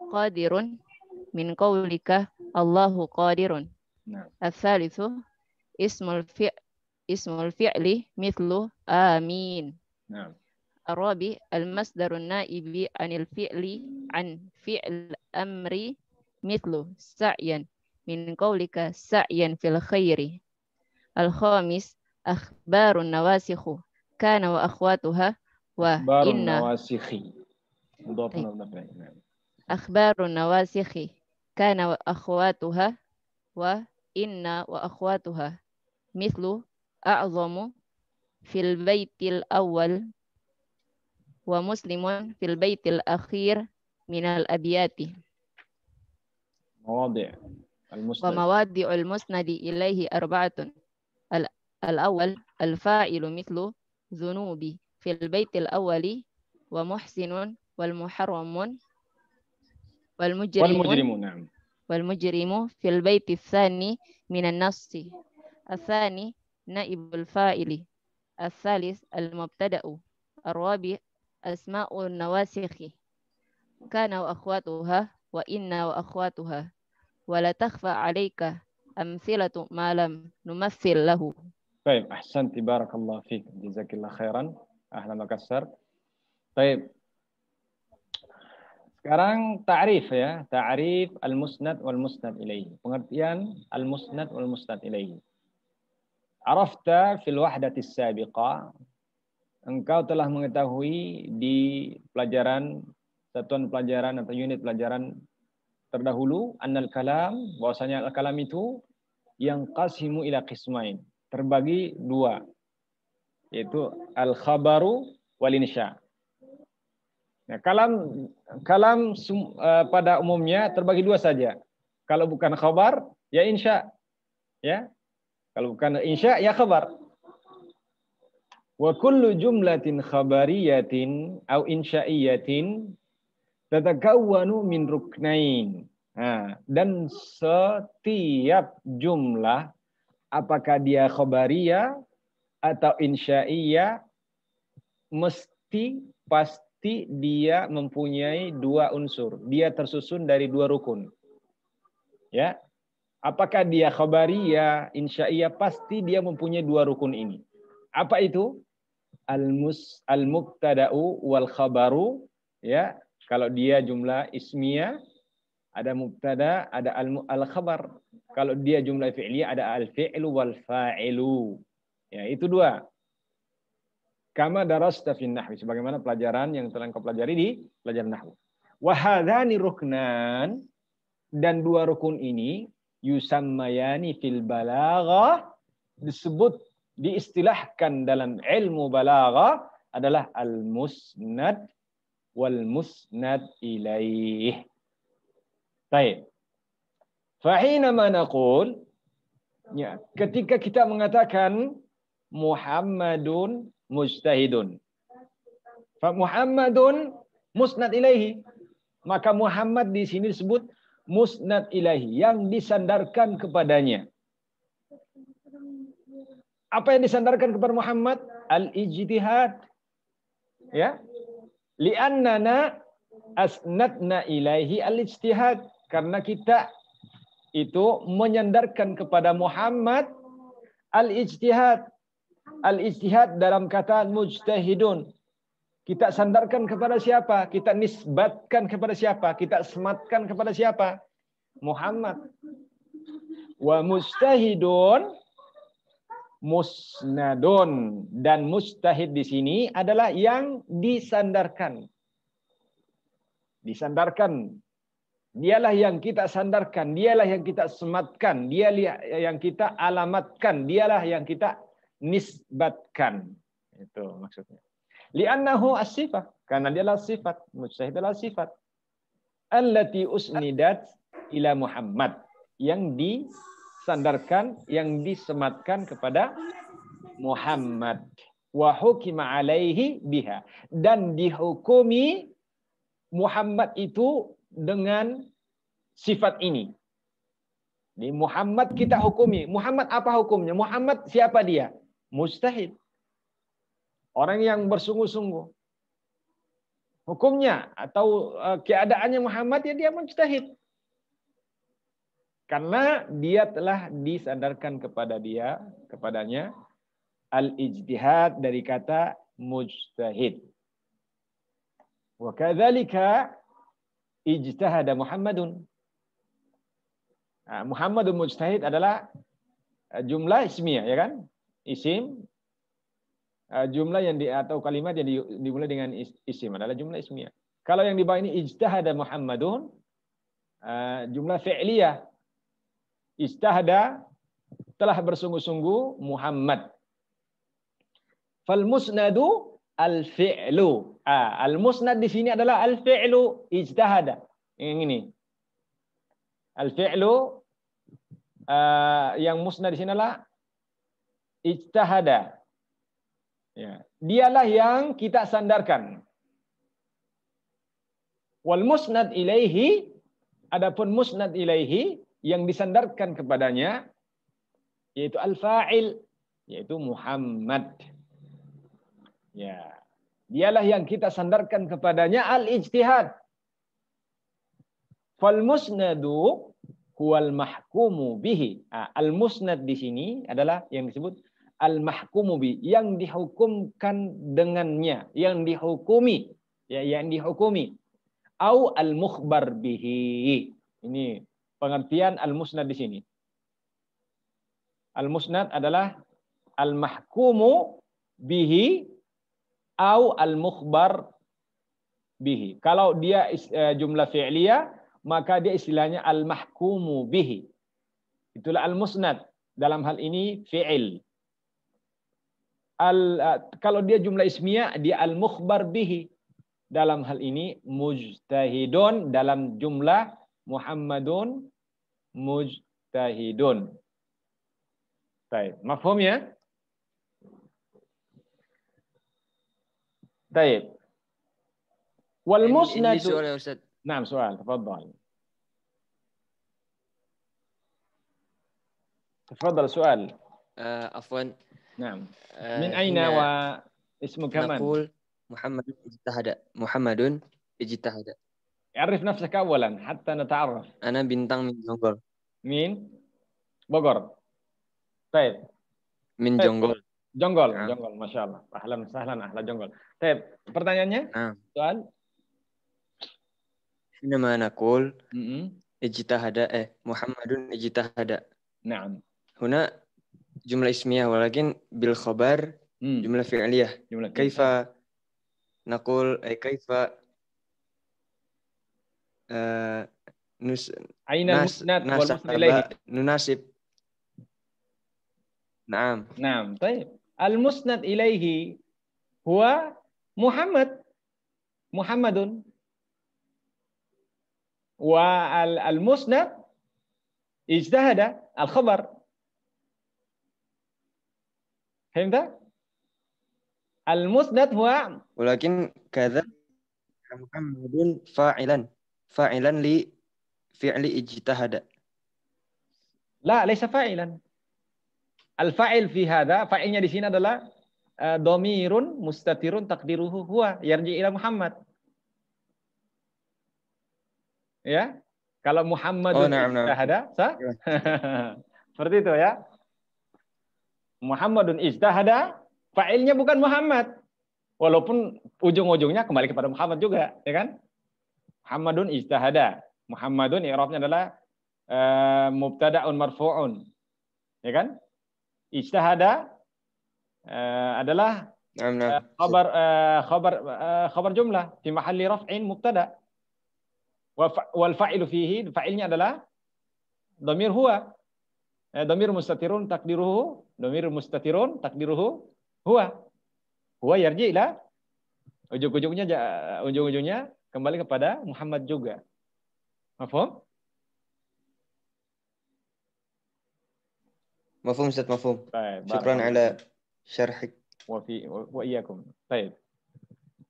qadirun min qawlika Allahu qadirun. Al-thalithu ismul fi'li mithlu amin. Ar-rabi al-masdarun naibi anil fi'li an fi'l amri mithlu sa'yan min qawlika sa'yan fil khairi. Al-khamis akhbarun nawasikhu kana wa akhwatuha wa inna akhbarun nawasikhi kana wa akhwatuha wa inna wa akhwatuha mithlu a'zamu fil baitil awal wa muslimun fil baitil akhir minal abiyati. Mawadi'ul musnadi ilaihi arba'atun. Al-awwal al-fa'ilu mithlu dhunubi fil baitil awwali wa muhsinun wal muharramun wal mujrimu fil baiti tsani minan nassi. Al-thani naibul fa'ili. Al-thalith al-mubtada'u. Ar-rabi' asma'un nawasikhi kana wa akhwatuha wa inna wa akhwatuha wa la takhfa 'alaika amthilatu ma lam numathil lahu. Baik, ahsanti, barakallahu fiik, jazakillah khairan, ahla Makassar. Baik. Sekarang ta'rif ya, ta'rif al-musnad wal musnad ilaihi. Pengertian al-musnad wal musnad ilaihi. Arafta fil wahdati sabiqah. Engkau telah mengetahui di pelajaran, satuan pelajaran atau unit pelajaran terdahulu, annal kalam, bahwasanya al-kalam itu yang qasimu ila qismain, terbagi dua, yaitu al-khabaru wal insya. Nah, kalam pada umumnya terbagi dua saja. Kalau bukan khabar, ya insya. Ya. Kalau bukan insya, ya khabar. Wa kullu jumlatin khabariyatin au insyaiyatin tatakawwanu min ruknain. Nah, dan setiap jumlah apakah dia khabariyah atau insya'iyah pasti dia mempunyai dua unsur. Dia tersusun dari dua rukun. Ya. Apakah dia khabariyah, insya'iyah, pasti dia mempunyai dua rukun ini. Apa itu? Al-mubtada'u wal khabaru, ya. Kalau dia jumlah ismiyah, ada mubtada, ada al-khabar. Kalau dia jumlah fi'liyah, ada al-fi'lu wal fa'ilu. Ya, itu dua. Kama darasta fin nahwi, sebagaimana pelajaran yang telah engkau pelajari di pelajaran nahwu. Wa hadzani ruknan, dan dua rukun ini yusammayani fil balaghah, disebut, diistilahkan dalam ilmu balaghah adalah al-musnad wal musnad ilaih. Baik. Fahinama naqul, ya, ketika kita mengatakan Muhammadun mujtahidun. Fa Muhammadun musnad ilaihi. Maka Muhammad di sini disebut musnad ilaihi, yang disandarkan kepadanya. Apa yang disandarkan kepada Muhammad? Al-ijtihad. Ya. Li'annana asnadna ilaihi al-ijtihad. Karena kita itu menyandarkan kepada Muhammad al-ijtihad. Al-ijtihad dalam kata mujtahidun. Kita sandarkan kepada siapa? Kita nisbatkan kepada siapa? Kita sematkan kepada siapa? Muhammad. Wa mujtahidun musnadun. Dan mujtahid di sini adalah yang disandarkan. Disandarkan. Dialah yang kita sandarkan, dialah yang kita sematkan, dialah yang kita alamatkan, dialah yang kita nisbatkan. Itu maksudnya. Li'annahu as-sifat, karena dialah sifat, mujtahid adalah sifat. Allati usnidat ila Muhammad, yang disandarkan, yang disematkan kepada Muhammad. Wa hukima alaihi biha, dan dihukumi Muhammad itu dengan sifat ini. Di Muhammad kita hukumi. Muhammad apa hukumnya? Muhammad siapa dia? Mujtahid. Orang yang bersungguh-sungguh. Hukumnya atau keadaannya Muhammad, ya dia mujtahid. Karena dia telah disandarkan kepadanya al-ijtihad dari kata mujtahid. Wa kadzalika ijtahada Muhammadun. Muhammadun mujtahid adalah jumlah ismiyah, ya kan? Isim. Jumlah yang atau kalimat yang dimulai dengan isim adalah jumlah ismiyah. Kalau yang di bawah ini ijtahada Muhammadun, jumlah fi'liyah. Ijtahada, telah bersungguh-sungguh Muhammad. Fal musnadu al-fi'lu. Al-musnad di sini adalah al-fi'lu ijtahada. Yang ini. Al-fi'lu yang musnad di sini adalah ijtahada. Ya. Dialah yang kita sandarkan. Wal musnad ilaihi, adapun musnad ilaihi yang disandarkan kepadanya yaitu al-fa'il, yaitu Muhammad. Ya. Dialah yang kita sandarkan kepadanya al-ijtihad. Fal musnadu huwal mahkumu bihi. Al-musnad di sini adalah yang disebut al-mahkumu bihi, yang dihukumkan dengannya, yang dihukumi, ya, yang dihukumi. Au al-mukhbar bihi. Ini pengertian al-musnad di sini. Al-musnad adalah al-mahkumu bihi au al-mukhbar bihi. Kalau dia jumlah fi'liyah, maka dia istilahnya al-mahkumu bihi. Itulah al-musnad. Dalam hal ini fi'il. Kalau dia jumlah ismiyah, dia al-mukhbar bihi. Dalam hal ini mujtahidun, dalam jumlah Muhammadun mujtahidun. Baik, mafhum ya? Baik. Wal musnad. Ini soalnya Ustaz. نعم سؤال تفضل. تفضل سؤال. عفوا. نعم. من أين هنا واسمك من؟ نقول محمد اجتهد. عرف نفسك أولا حتى نتعرف. أنا بنتang من Jonggol. من بogor. طيب. من طيب. Jonggol. Jonggol, Nah. Jonggol, masya Allah. Ahlan sahlan, ahla Jonggol. Taib, pertanyaannya? Nah. Soal? حينما نقول اجتهد محمد اجتهد. نعم. هنا جملة اسمية ولكن بالخبر جملة فعلية. كيف نقول كيف أين المسند والمسند إليه؟ نناسب. نعم. نعم. طيب. المسند إليه هو محمد. والمسند اجتهد الخبر. فهمت؟ المسند هو ولكن كذا محمد فاعلا لفعل اجتهد. لا ليس فاعلا. الفاعل في هذا فاعلnya di sini adalah dhamirun mustatirun taqdiruhu huwa yarji ila Muhammad. Ya. Kalau Muhammadun ijtahada, sah? Seperti itu ya. Muhammadun ijtahada, fa'ilnya bukan Muhammad. Walaupun ujung-ujungnya kembali kepada Muhammad juga, ya kan? Muhammadun ijtahada. Muhammadun i'rabnya adalah mubtada'un marfu'un. Ya kan? Ijtahada adalah khabar jumlah fi mahalli raf'in mubtada. Wal fa'ilu fihi, fa'ilnya adalah dhamir huwa. Dhamir mustatirun takdiruhu huwa. Huwa yarji ila ujung-ujungnya kembali kepada Muhammad juga. Mafhum? مفهوم Ustaz, مفهوم. شكرا على شرحك. وإياكم. طيب.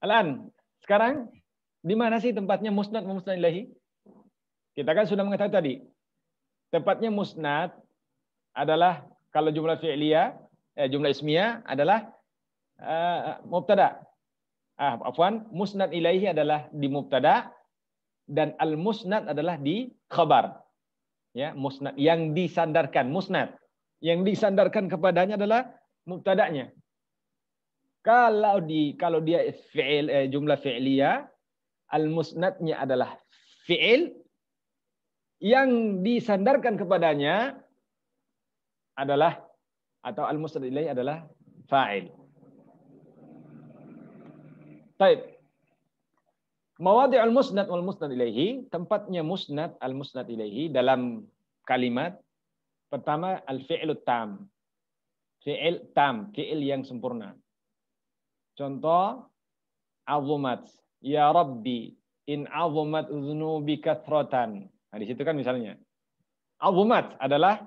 Al-an, sekarang di mana sih tempatnya musnad wa musnad ilahi? Kita kan sudah mengetahui tadi. Tempatnya musnad adalah kalau jumlah fi'liyah, jumlah ismiyah adalah mubtada. Musnad ilaihi adalah di mubtada dan al-musnad adalah di khabar. Ya, musnad yang disandarkan, musnad. Yang disandarkan kepadanya adalah mubtada'nya. Kalau dia fi'il jumlah fi'liyah, al-musnadnya adalah fi'il yang disandarkan kepadanya adalah atau al-musnad ilaihi adalah fa'il. Baik. Mawadi' al-musnad wal musnad ilaihi, tempatnya musnad al-musnad ilaihi dalam kalimat pertama al-fi'lut tam. Fi'il tam, fi'il yang sempurna. Contoh azumat, ya Rabbi in azumat dzunubi kathratan. Nah, di situ kan misalnya azumat adalah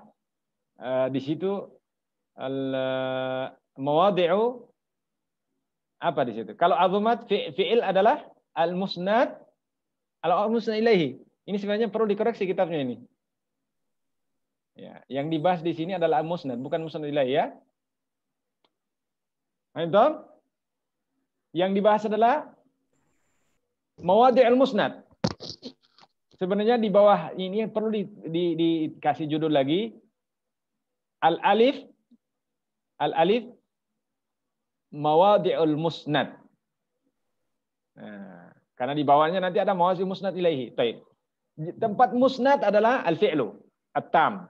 di situ al-mawadi'u apa di situ? Kalau azumat fi'il adalah al-musnad al-musnad ilaihi. Ini sebenarnya perlu dikoreksi kitabnya ini. Ya, yang dibahas di sini adalah al-musnad, bukan musnad ilaihi ya. Paham? Yang dibahas adalah mawadi' al-musnad. Sebenarnya di bawah ini perlu dikasih judul lagi al-alif mawadi'ul musnad. Nah, karena di bawahnya nanti ada mawadi' musnad ilaihi. Baik. Tempat musnad adalah al-fi'lu at-tam.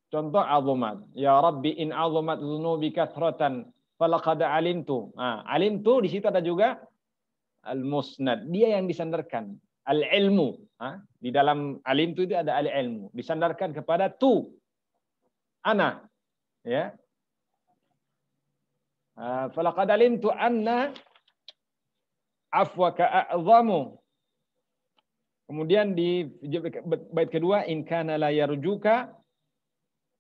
Contoh azumat. Ya Rabbi in azumat dzunubi kathratan falaqad alimtu. Nah, alimtu di situ ada juga al-musnad. Dia yang disandarkan. Al-ilmu. Di dalam alimtu itu ada al-ilmu. Disandarkan kepada tu. Ana. Ya. Falaqad alimtu anna afwaka a'zamu. Kemudian di bait kedua in kana la yarjuka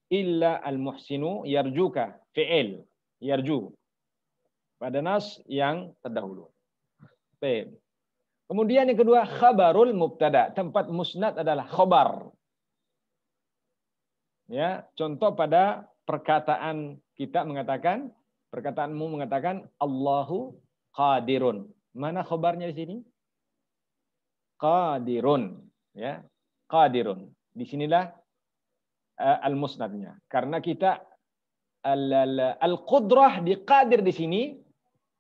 illa al-muhsinu yarjuka, fi'il yarju pada nas yang terdahulu. Baik. Kemudian yang kedua, khabarul mubtada. Tempat musnad adalah khabar. Ya, contoh pada perkataan kita mengatakan, perkataanmu mengatakan Allahu qadirun. Mana khabarnya di sini? Qadirun, ya. Qadirun. Di sinilah al-musnadnya. Karena kita al-qudrah di qadir di sini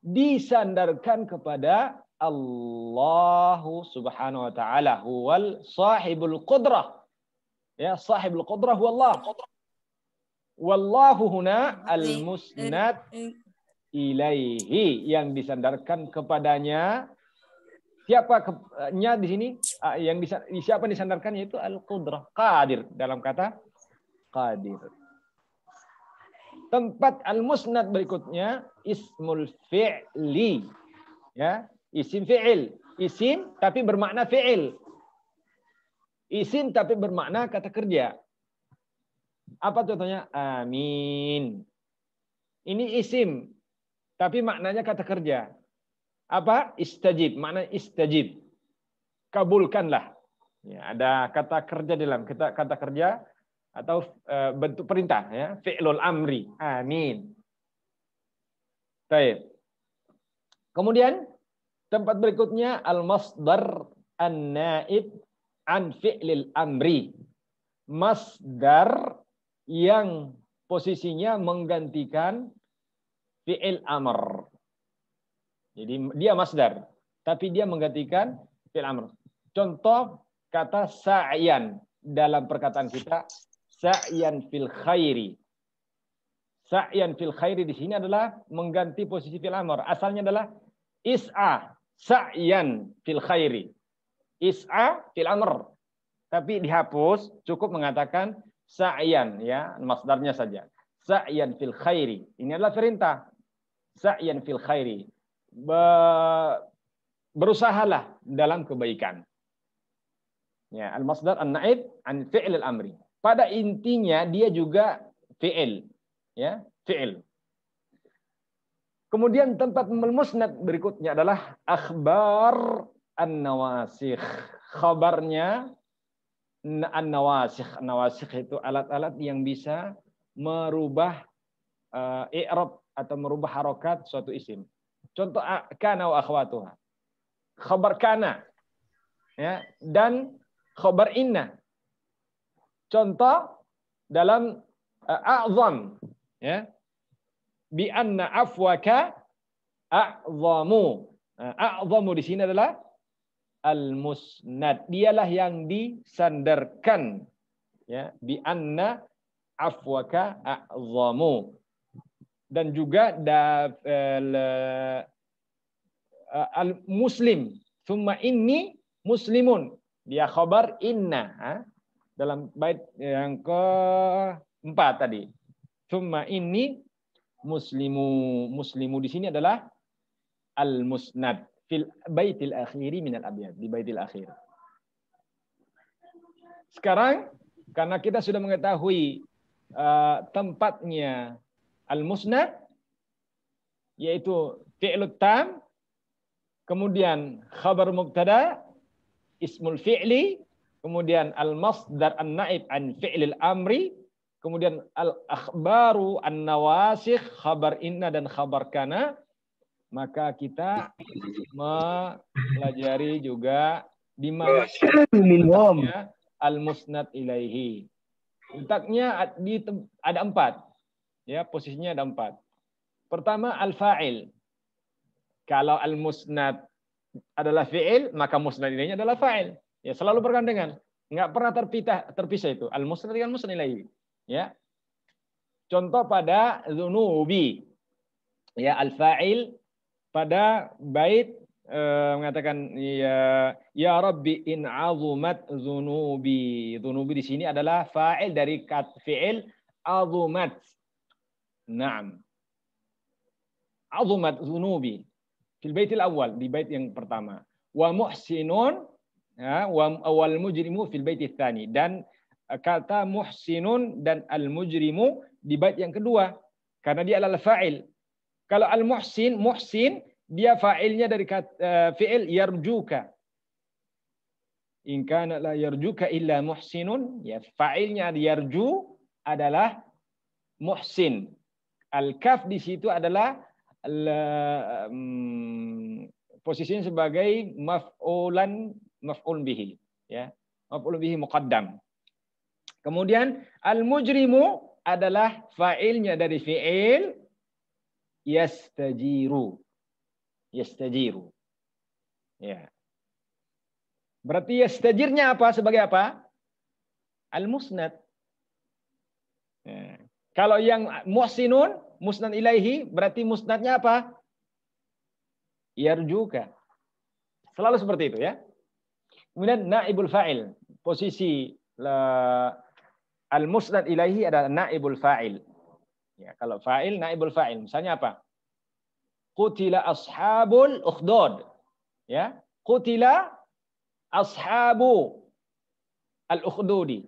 disandarkan kepada Allahu subhanahu wa ta'ala. Huwal sahibul qudrah. Ya, sahibul qudrah huwallah. Wallahu huna al-musnad ilaihi. Yang disandarkan kepadanya. Siapanya di sini? Siapa disandarkan? Yaitu al-qudrah. Qadir. Dalam kata qadir. Tempat al-musnad berikutnya ismul fi'li. Ya, isim fi'il. Isim tapi bermakna fi'il. Isim tapi bermakna kata kerja. Apa contohnya? Amin. Ini isim tapi maknanya kata kerja. Apa? Istajib. Makna istajib. Kabulkanlah. Ya, ada kata kerja dalam kata kerja atau bentuk perintah, ya. Fi'lul amri. Amin. Baik. Kemudian tempat berikutnya al-masdar an-naib an fi'lil amri. Masdar yang posisinya menggantikan fi'il amr. Jadi dia masdar, tapi dia menggantikan fi'il amr. Contoh kata sa'yan dalam perkataan kita, sa'yan fil khairi. Sa'yan fil khairi di sini adalah mengganti posisi fi'il amr. Asalnya adalah is'a, sa'yan fil khairi. Is'a fil amr. Tapi dihapus, cukup mengatakan sa'yan, ya, masdarnya saja. Sa'yan fil khairi. Ini adalah perintah. Sa'yan fil khairi. Berusahalah dalam kebaikan. Ya, al-masdar an-naib an fi'l al-amri. Pada intinya dia juga fi'il, ya, fi'il. Kemudian tempat musnad berikutnya adalah akhbar an-nawasikh. Khabarnya an-nawasikh. Nawasikh itu alat-alat yang bisa merubah i'rab atau merubah harokat suatu isim. Contoh kana wa akhwatuha. Khabar kana, ya, dan khabar inna. Contoh dalam a'zam, ya. Bi anna afwaka a'zamu. A'zamu di sini adalah al-musnad. Dialah yang disandarkan, ya. Bi anna afwaka a'zamu. Dan juga al-muslim. Thumma inni muslimun. Dia khabar inna. Dalam bait yang keempat tadi. Thumma inni muslimu. Muslimu di sini adalah al-musnad. Fil baitil akhiri minal abyad. Di baitil akhir. Sekarang, karena kita sudah mengetahui tempatnya al-musnad, yaitu fi'lut tam, kemudian khabar mubtada, ismul fi'li, kemudian al-masdar an-naib an fi'lil amri, kemudian al-akhbaru an-nawasikh, khabar inna dan khabar kana, maka kita mempelajari juga di mana al-musnad ilaihi. Letaknya ada 4. Ya, posisinya ada 4. Pertama, al-fa'il. Kalau al-musnad adalah fi'il, maka musnad ilaihi adalah fa'il. Ya, selalu bergandengan. Enggak pernah terpisah itu. Al-musnad dengan musnad ilaihi. Ya. Contoh pada zunubi. Ya, al-fa'il pada bait mengatakan ya Rabbi in azumat zunubi. Zunubi di sini adalah fa'il dari fi'il azumat. Naam. Azumat zunubi. Fil baitil awal, di bait yang pertama. Wa muhsinun, ya, wal mujrimu fil baitil tsani. Dan kata muhsinun dan al mujrimu di bait yang kedua karena dia adalah fa'il. Kalau al muhsin, muhsin dia fa'ilnya dari fi'il yarjuka. In kana la yarjuka illa muhsinun, ya fa'ilnya yarju adalah muhsin. Al-kaf di situ adalah posisinya sebagai maf'ul bihi, ya. Maf'ul bihi muqaddam. Kemudian al-mujrimu adalah fa'ilnya dari fi'il yastajiru. Yastajiru. Ya. Berarti yastajirnya apa? Sebagai apa? Al-musnad. Ya. Kalau yang muhsinun, musnad ilaihi, berarti musnadnya apa? Yarjuka. Selalu seperti itu ya. Kemudian naibul fa'il. Posisi al-musnad ilaihi adalah naibul fa'il. Ya, kalau fa'il, naibul fa'il. Misalnya apa? Qutila ashabul ukhdud. Ya. Qutila ashabu al-ukhdudi.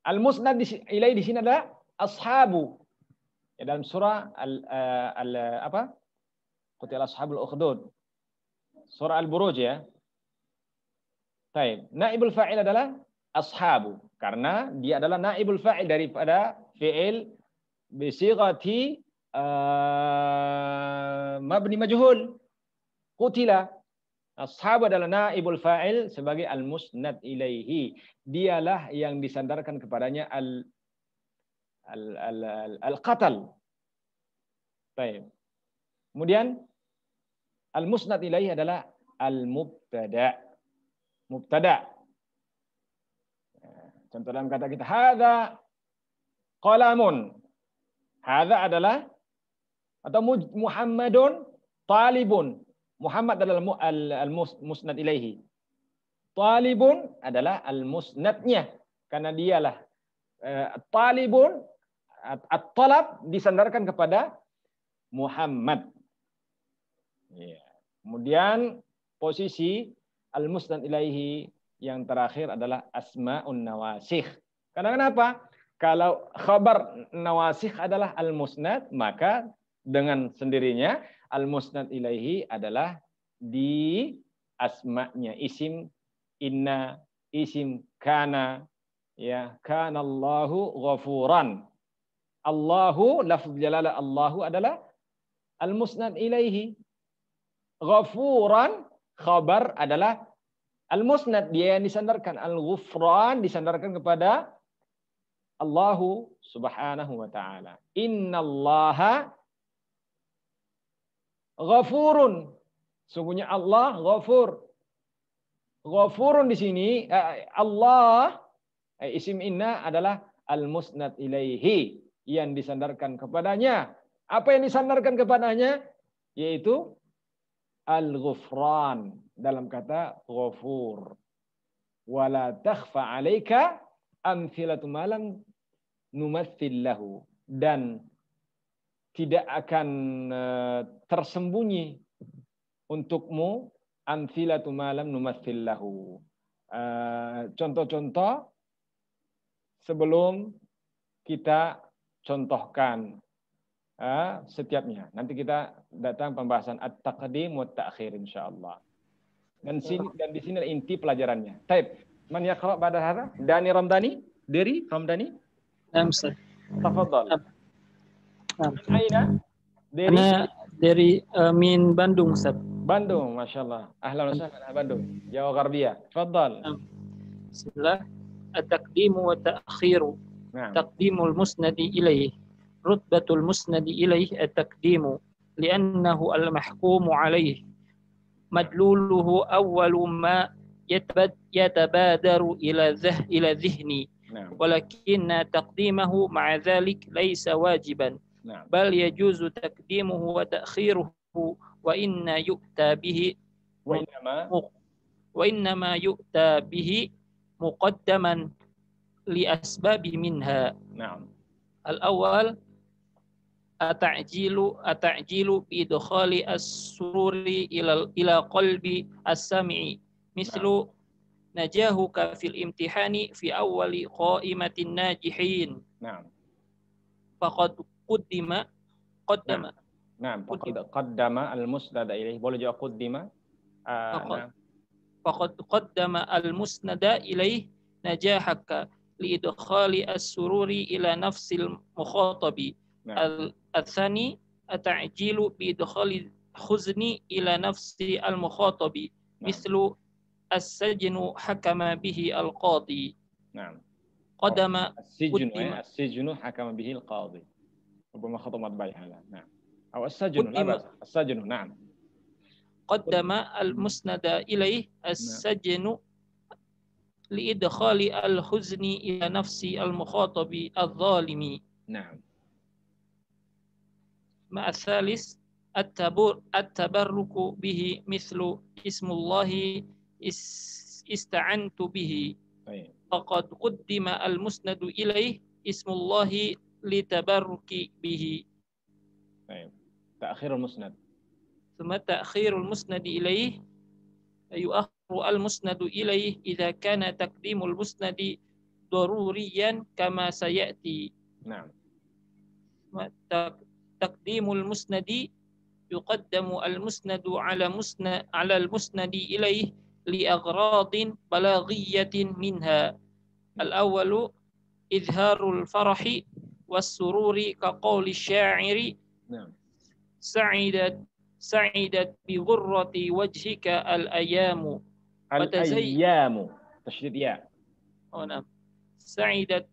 Al-musnad ilaihi di sini adalah ashabu. Ya, dalam surah apa? Qutila ashabul ukhdud. Surah Al-Buruj ya. Baik. Naibul fa'il adalah ashabu karena dia adalah naibul fa'il daripada fi'il bisighati mabni majhul. Qutila. Ashab adalah naibul fa'il sebagai al-musnad ilaihi. Dialah yang disandarkan kepadanya al-qatal. Baik. Kemudian al-musnad ilaihi adalah al-mubtada. Mubtada. Contoh dalam kata kita, hadza qalamun. Hadza adalah atau Muhammadun talibun. Muhammad adalah al-musnad ilaihi. Talibun adalah al-musnadnya. Karena dialah talibun, at-talab disandarkan kepada Muhammad. Ya. Kemudian posisi al-musnad ilaihi yang terakhir adalah asma'un nawasikh. Karena kenapa? Kalau khabar nawasikh adalah al-musnad, maka dengan sendirinya al-musnad ilaihi adalah di asma'nya, isim inna, isim kana, ya, kana Allahu ghafuran. Allahu, lafz jalalah Allahu adalah al-musnad ilaihi. Ghafuran, khabar adalah al-musnad, dia yang disandarkan. Al-ghufran disandarkan kepada Allahu subhanahu wa ta'ala. Innallaha ghafurun. Sungguhnya Allah ghafur. Ghafurun di sini Allah isim inna adalah al-musnad ilaihi yang disandarkan kepadanya. Apa yang disandarkan kepadanya? Yaitu al-ghufran dalam kata ghafur. Wala takhfa 'alaika amthilatu ma lam numathil lahu, dan tidak akan tersembunyi untukmu amthilatu ma lam numathil lahu. Contoh-contoh sebelum kita contohkan setiapnya. Nanti kita datang pembahasan at-taqdim wa at-ta'khir insyaallah. Dan di sini inti pelajarannya. Taib. Man yaqra ba'da hadha? Dani Ramdani? Dari Ramdani? Naam, Ustaz. Tafadhal. Aina? Dari min Bandung, Ustaz. Bandung, masyaallah. Ahlan wa sahlan Bandung. Jawa Gharbiyah. Tafadhal. Bismillah. At-taqdimu wa ta'khiru. Naam. Taqdimul musnadi ilaih. Rutbatul musnadi ilaih at-taqdimu li'annahu al-mahkumu alaih. Madluluhu awwalu ma yatabadaru ila dhihni. ولكن تقديمه مع ذلك ليس واجبا بل يجوز تقديمه وتأخيره وإنما يؤتى به مقدما لأسباب منها. الأول التعجيل بإدخال السرور إلى قلب السامع مثل نجاهك في الامتحان في أول قائمة الناجحين. فقد قدم قدم المسند إليه. Boleh juga قدم. faqad qaddama al-musnada ilaih najahaka liidkhali as-sururi ila nafsil mukhatabi. Al-thani at-ta'jilu biidkhali khuzni ila nafsi al-mukhatabi mislu as-sajnu hakama bihi al-qadi. Qaddama as-sijnu hakama bihi al-qadi. ربما خطأ مطبعي هذا نعم أو السجن لا بأس السجن نعم قدم المسند إليه السجن لإدخال الحزن إلى نفس المخاطب الظالم نعم مع الثالث التبرك به مثل اسم الله استعنت به فقد قدم المسند إليه اسم الله لتبرك به. تأخير المسند. ثم تأخير المسند إليه يؤخر المسند إليه إذا كان تقديم المسند ضروريا كما سيأتي. نعم. تقديم المسند يقدم المسند على المسند إليه لأغراض بلاغية منها. الأول إظهار الفرح والسرور كقول الشاعر سعدت بغرة وجهك الأيام تشديد ياء نعم سعدت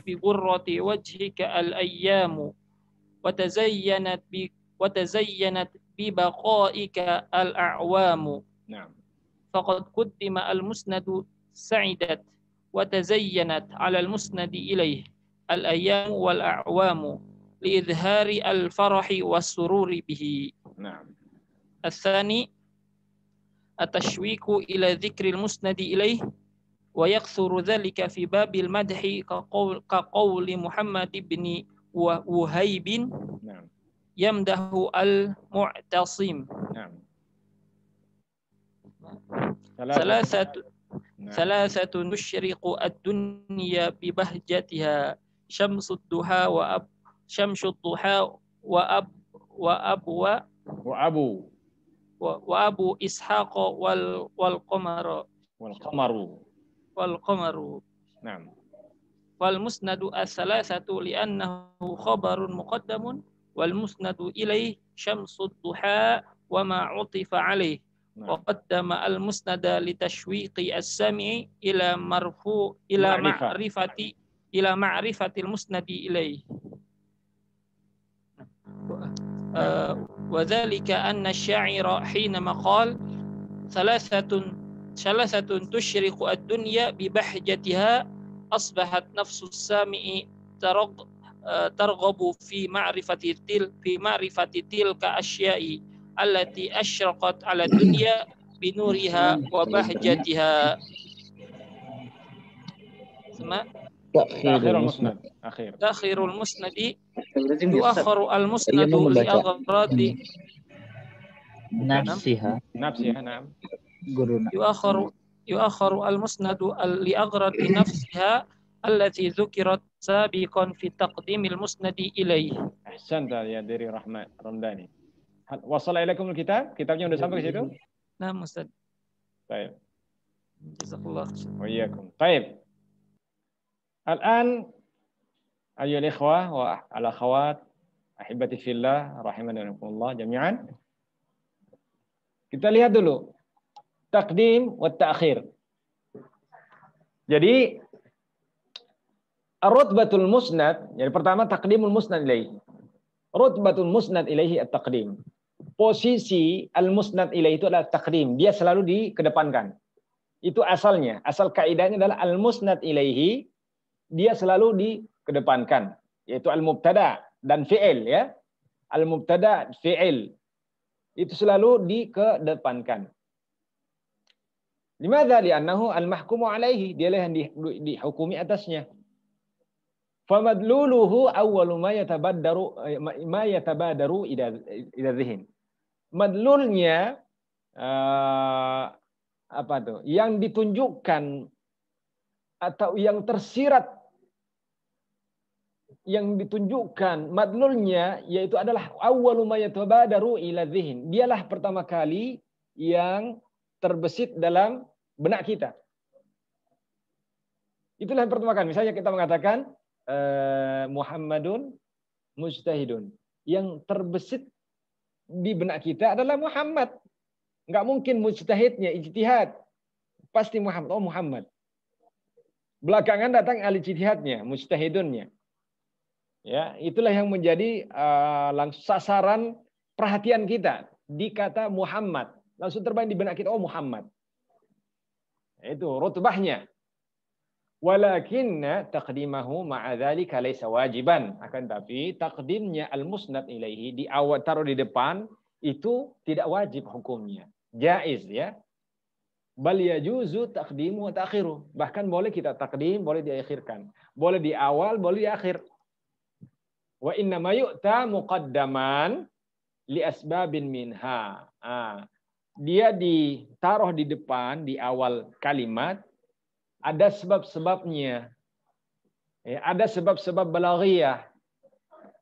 بغرة وجهك الأيام وتزينت ببقائك الأعوام. نعم. فقد قدم المسند سعدت وتزينت على المسند إليه الأيام والأعوام لإظهار الفرح والسرور به. نعم. الثاني التشويق إلى ذكر المسند إليه ويكثر ذلك في باب المدح كقول محمد بن وهيب يمدح المعتصم. ثلاثة تشرق الدنيا ببهجتها شمس الضحى وأبو إسحاق والقمر. نعم. والمسند الثلاثة لأنه خبر مقدم والمسند إليه شمس الضحى وما عطف عليه. وقدم المسند لتشويق السمع إلى معرفة المسند إليه. وذلك أن الشاعر حينما قال ثلاثة تشرق الدنيا ببهجتها أصبحت نفس السامع ترغب في معرفة تلك الأشياء التي أشرقت على الدنيا بنورها وبهجتها. تأخير المسند يؤخر المسند لأغراض نفسها. نعم. يؤخر المسند لأغراض نفسها التي ذكرت سابقا في تقديم المسند إليه. أحسنت يا ديري رمضاني. وصل إليكم الكتاب؟ Kitabnya sudah sampai ke situ? Nah, Ustaz. Baik. Jazakallah. وإياكم. طيب. الآن أيها الإخوة والأخوات أحبتي في الله رحمني الله جميعا. Kita lihat dulu taqdim wa ta'khir. Jadi ar-rutbatul musnad, jadi pertama taqdimul musnad ilaihi. Rutbatul musnad ilaihi at-taqdim. Posisi al-musnad ilaihi itu adalah taqdim, dia selalu dikedepankan. Itu asalnya, asal kaidahnya adalah al-musnad ilaihi, dia selalu dikedepankan, yaitu al-mubtada dan fi'il ya. Al-mubtada fi'il itu selalu dikedepankan. Limadza? Li'annahu al-mahkumu alaihi, dialah yang dihukumi atasnya. Famadluluhu awwalu ma yatabadaru ila dzihn. Madlulnya apa tuh? Yang ditunjukkan atau yang tersirat, yang ditunjukkan madlulnya yaitu adalah awwalu ma yatabadaru ila dzihn. Dialah pertama kali yang terbesit dalam benak kita. Itulah yang pertama kali. Misalnya kita mengatakan Muhammadun mujtahidun. Yang terbesit di benak kita adalah Muhammad. Enggak mungkin mujtahidnya ijtihad. Pasti Muhammad. Oh, Muhammad. Belakangan datang al-ijtihadnya, mujtahidunnya. Ya, itulah yang menjadi sasaran perhatian kita di kata Muhammad. Langsung terbayang di benak kita, oh Muhammad. Itu rutbahnya. Walakinna taqdimahu ma'a dzalika laisa wajiban. Akan tapi takdimnya al-musnad ilaihi di awal taruh di depan itu tidak wajib hukumnya. Jaiz ya. Bal yajuzu taqdimu wa ta'khiru. Bahkan boleh kita takdim, boleh diakhirkan. Boleh di awal, boleh di akhir. Wa inna ma yu'ta muqaddaman li asbabin minha. Dia ditaruh di depan di awal kalimat. Ada sebab-sebabnya. Ada sebab-sebab balaghiyah.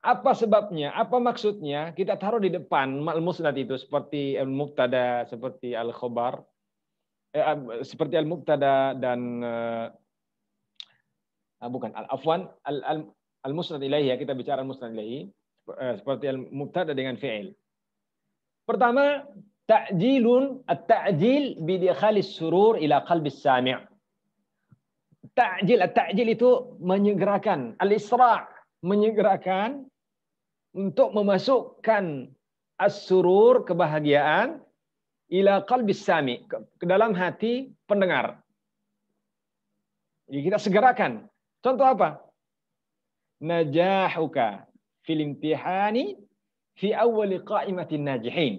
Apa sebabnya? Apa maksudnya? Kita taruh di depan al-musnad itu seperti al-mubtada, seperti al-khabar, seperti al-mubtada dan bukan al-afwan al-musnad ilaihi, ya, kita bicara al-musnad ilaihi seperti al-mubtada dengan fi'il. Pertama, ta'jilun at-ta'jil bi idkhalis surur ila qalbis sami'. Ta'jil, at-ta'jil itu menyegerakan, al-isra', menyegerakan untuk memasukkan as-surur, kebahagiaan, ila qalbis sami', ke dalam hati pendengar. Jadi kita segerakan. Contoh apa? Najahuka fil imtihani fi awwal qa'imatin najihin.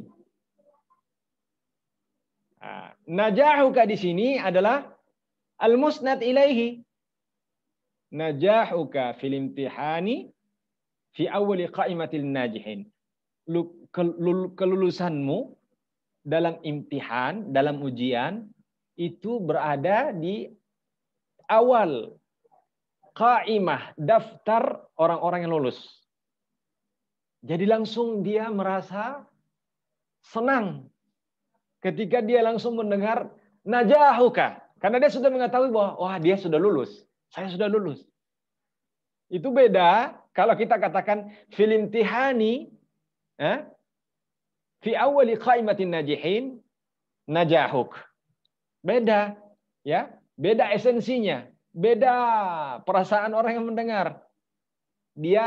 Najahuka di sini adalah al-musnad ilaihi. Najahuka fil imtihani fi awwal qa'imatil najihin. Kelulusanmu dalam imtihan, dalam ujian itu berada di awal qaimah, daftar orang-orang yang lulus. Jadi langsung dia merasa senang ketika dia langsung mendengar najahuka. Karena dia sudah mengetahui bahwa wah, dia sudah lulus. Saya sudah lulus. Itu beda kalau kita katakan fil imtihani fi awwali qaimatin najihin najahuk. Beda, ya. Beda esensinya. Beda perasaan orang yang mendengar. Dia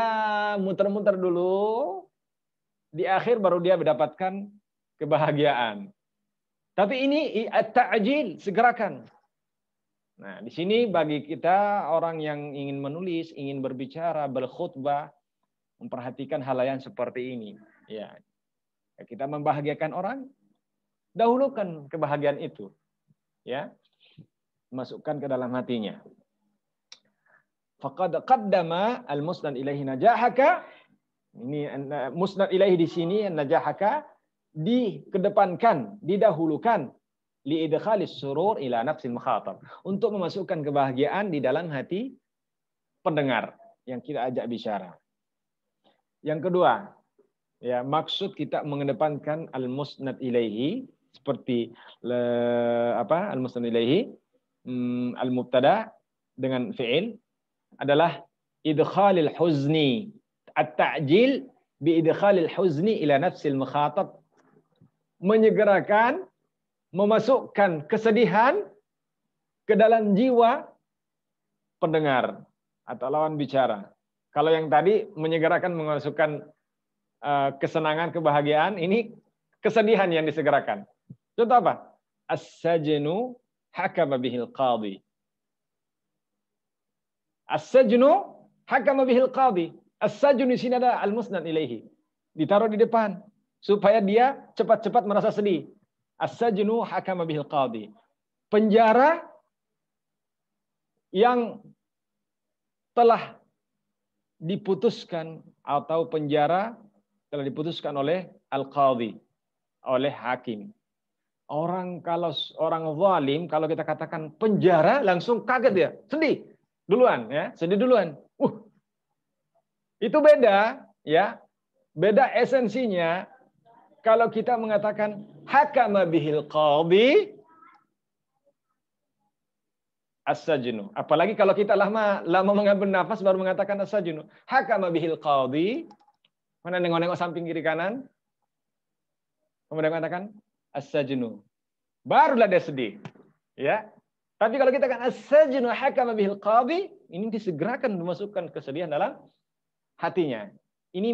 muter-muter dulu, di akhir baru dia mendapatkan kebahagiaan. Tapi ini at-ta'jil, segerakan. Nah, di sini bagi kita orang yang ingin menulis, ingin berbicara, berkhutbah, memperhatikan hal yang seperti ini. Ya, kita membahagiakan orang, dahulukan kebahagiaan itu. Ya, masukkan ke dalam hatinya. Faqad qaddama al-musnad ilaihi najahaka. Ini musnad ilaihi di sini najahaka dikedepankan, didahulukan li idkhalis surur ila nafsil mukhatab, untuk memasukkan kebahagiaan di dalam hati pendengar yang kita ajak bicara. Yang kedua, ya, maksud kita mengedepankan al-musnad ilaihi seperti al-musnad ilaihi al-mubtada dengan fi'il adalah idkhalil huzni, at-ta'jil bi idkhalil huzni ila nafsil mukhatab, menyegerakan, memasukkan kesedihan ke dalam jiwa pendengar atau lawan bicara. Kalau yang tadi menyegerakan, memasukkan kesenangan, kebahagiaan, ini kesedihan yang disegerakan. Contoh apa? As-sajnu hakama bihil qadhi. As-sajnu hakama bihil qadhi. As-sajnu di sini ada al-musnad ilaihi. Ditaruh di depan supaya dia cepat-cepat merasa sedih. As-sajnu hakama bihil qadhi. Penjara yang telah diputuskan atau penjara telah diputuskan oleh al-qadhi, oleh hakim. Orang kalau orang zalim, kalau kita katakan penjara, langsung kaget dia, sedih duluan, ya, sedih duluan. Itu beda, ya, beda esensinya. Kalau kita mengatakan hakama bihil qadhi, as-sajnu. Apalagi kalau kita lama mengambil nafas baru mengatakan as-sajnu. Hakama bihil qadhi. Mana nengok-nengok samping kiri kanan. Kemudian mengatakan as-sajnu. Barulah dia sedih. Ya. Tapi kalau kita kan as-sajnu hakama bihil qadhi, ini disegerakan memasukkan kesedihan dalam hatinya. Ini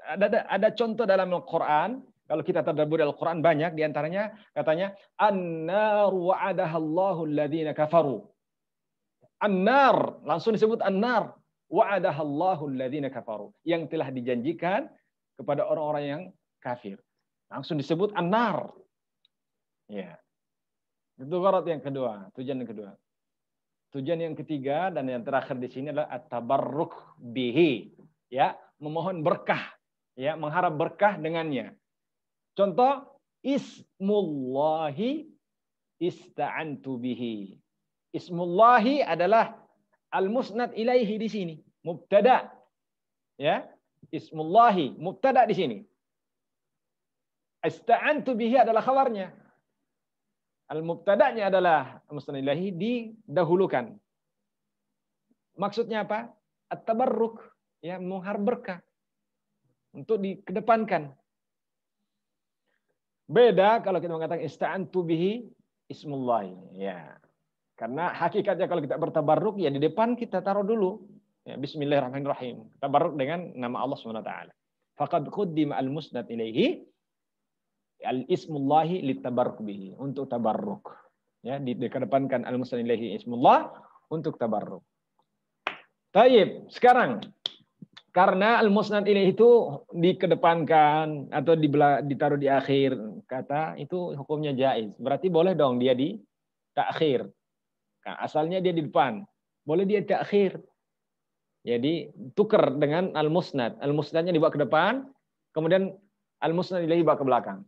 ada contoh dalam Al-Qur'an. Kalau kita tadabbur Al-Quran banyak, diantaranya katanya an-nar wa'adahallahu alladhina kafaru. An-nar, langsung disebut an-nar wa'adahallahu alladhina kafaru, yang telah dijanjikan kepada orang-orang yang kafir. Langsung disebut an-nar. Ya. Itu gharat yang kedua, tujuan yang kedua. Tujuan yang ketiga dan yang terakhir di sini adalah at-tabarruk bihi, ya, memohon berkah, ya, mengharap berkah dengannya. Contoh, ismullahi ista'antu bihi. Ismullahi adalah al-musnad ilaihi di sini, mubtada. Ya, ismullahi mubtada di sini. Ista'antu bihi adalah khabarnya. Al-mubtada'nya adalah musnad ilaihi didahulukan. Maksudnya apa? At-tabarruk, ya, mengharap berkah. Untuk dikedepankan. Beda kalau kita mengatakan ista'antu bihi ismullahi. Ya. Karena hakikatnya kalau kita bertabarruk, ya di depan kita taruh dulu. Ya, bismillahirrahmanirrahim. Tabarruk dengan nama Allah SWT. Faqad quddima al-musnad ilaihi al-ismullahi litabarruk bihi. Untuk tabarruk. Ya, dikedepankan al-musnad ilaihi ismullah untuk tabarruk. Tayyib, sekarang karena al-musnad ilaih itu dikedepankan atau ditaruh di akhir kata, itu hukumnya jaiz. Berarti boleh dong dia di takhir. Nah, asalnya dia di depan. Boleh dia takhir. Jadi tukar dengan al-musnad. Al-musnadnya dibawa ke depan, kemudian al-musnad ilaih dibawa ke belakang.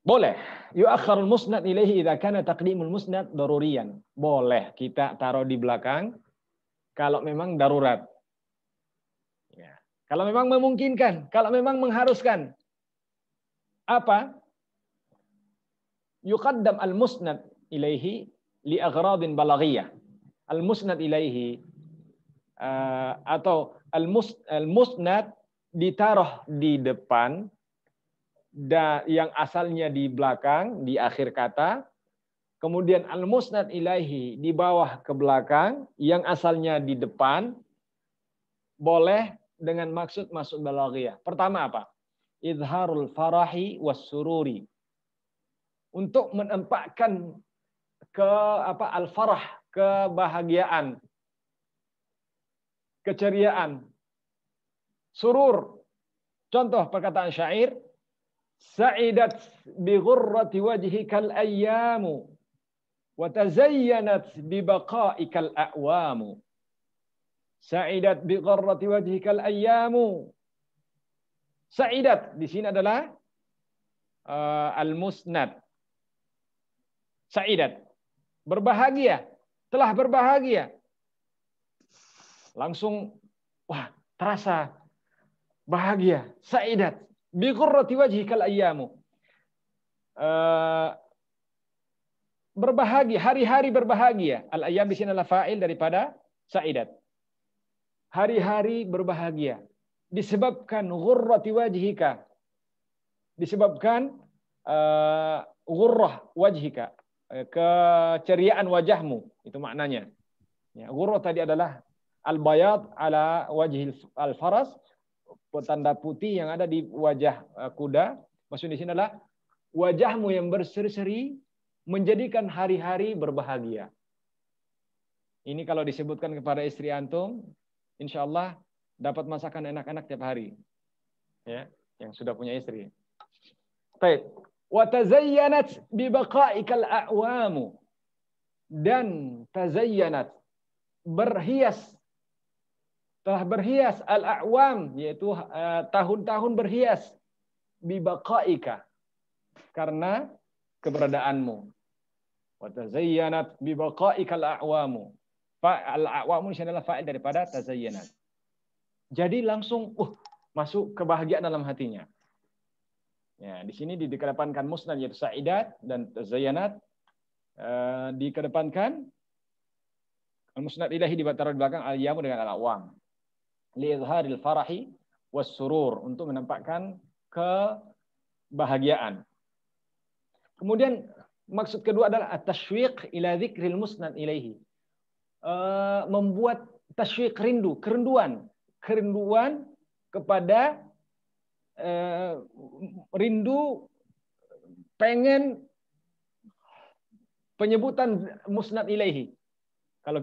Boleh. Yu'akhkharul musnad ilaihi idza kana taqdimul musnad daruriyan. Boleh kita taruh di belakang kalau memang darurat. Kalau memang memungkinkan, kalau memang mengharuskan. Apa? Yuqaddam al-musnad ilaihi li aghradin balaghiyah. Al-musnad ilaihi atau al-musnad ditaruh di depan dan yang asalnya di belakang, di akhir kata. Kemudian al-musnad ilaihi di bawah ke belakang, yang asalnya di depan. Boleh dengan maksud balaghiyah. Pertama apa? Izharul farahi was sururi. Untuk menampakkan al-farah, kebahagiaan, keceriaan, surur. Contoh perkataan syair, sa'idat bi ghurrati wajhikal ayyamu wa tazayyanat bi baqa'ikal a'wamu. Sa'idat bi gharrati wajhikal ayyamu. Sa'idat di sini adalah al-musnad. Sa'idat, berbahagia, telah berbahagia. Langsung wah, terasa bahagia. Sa'idat bi gharrati wajhikal ayyamu. Berbahagia, hari-hari berbahagia. Al-ayyam di sini adalah fa'il daripada sa'idat. Hari-hari berbahagia disebabkan ghurrati wajhika, disebabkan ghurrah wajhika, keceriaan wajahmu, itu maknanya. Ya, ghurrah tadi adalah al-bayad ala wajhil al-faras, tanda putih yang ada di wajah kuda. Maksudnya di sini adalah wajahmu yang berseri-seri menjadikan hari-hari berbahagia. Ini kalau disebutkan kepada istri antum, insya Allah dapat masakan enak-enak tiap hari, ya, yang sudah punya istri. Baik. Wa tazayyanat bi baqa'ikal a'wamu. Dan tazayyanat, berhias, telah berhias al-a'wam, yaitu tahun-tahun berhias, bi baqa'ika, karena keberadaanmu. Wa tazayyanat bi baqa'ikal a'wamu. Al-a'wamu ini adalah fa'il daripada tazayyanat. Jadi langsung masuk kebahagiaan dalam hatinya. Ya, di sini dikedepankan musnad yaitu sa'idat dan tazayyanat. dikedepankan, al-musnad ilahi ditaruh di belakang al-yamu dengan al-awam. Li'idharil farahi was surur, untuk menampakkan kebahagiaan. Kemudian maksud kedua adalah at-tashwiq ila dzikril musnad ilaihi. Membuat tashwiq, kerinduan kepada rindu pengen penyebutan musnad ilaihi. Kalau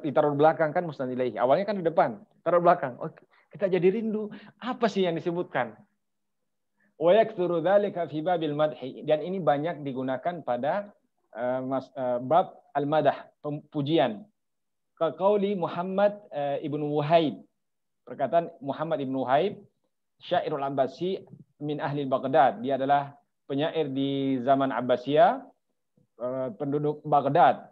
ditaruh belakang kan musnad ilaihi. Awalnya kan di depan, taruh belakang. Oh, kita jadi rindu. Apa sih yang disebutkan? Wa yaktsuru dzalika fi babil madhi, dan ini banyak digunakan pada bab al-madah, pujian. Qauli Muhammad ibnu Wahib, perkataan Muhammad ibnu Wahib, syairul Abbasi min ahli Baghdad. Dia adalah penyair di zaman Abbasiyah, penduduk Baghdad.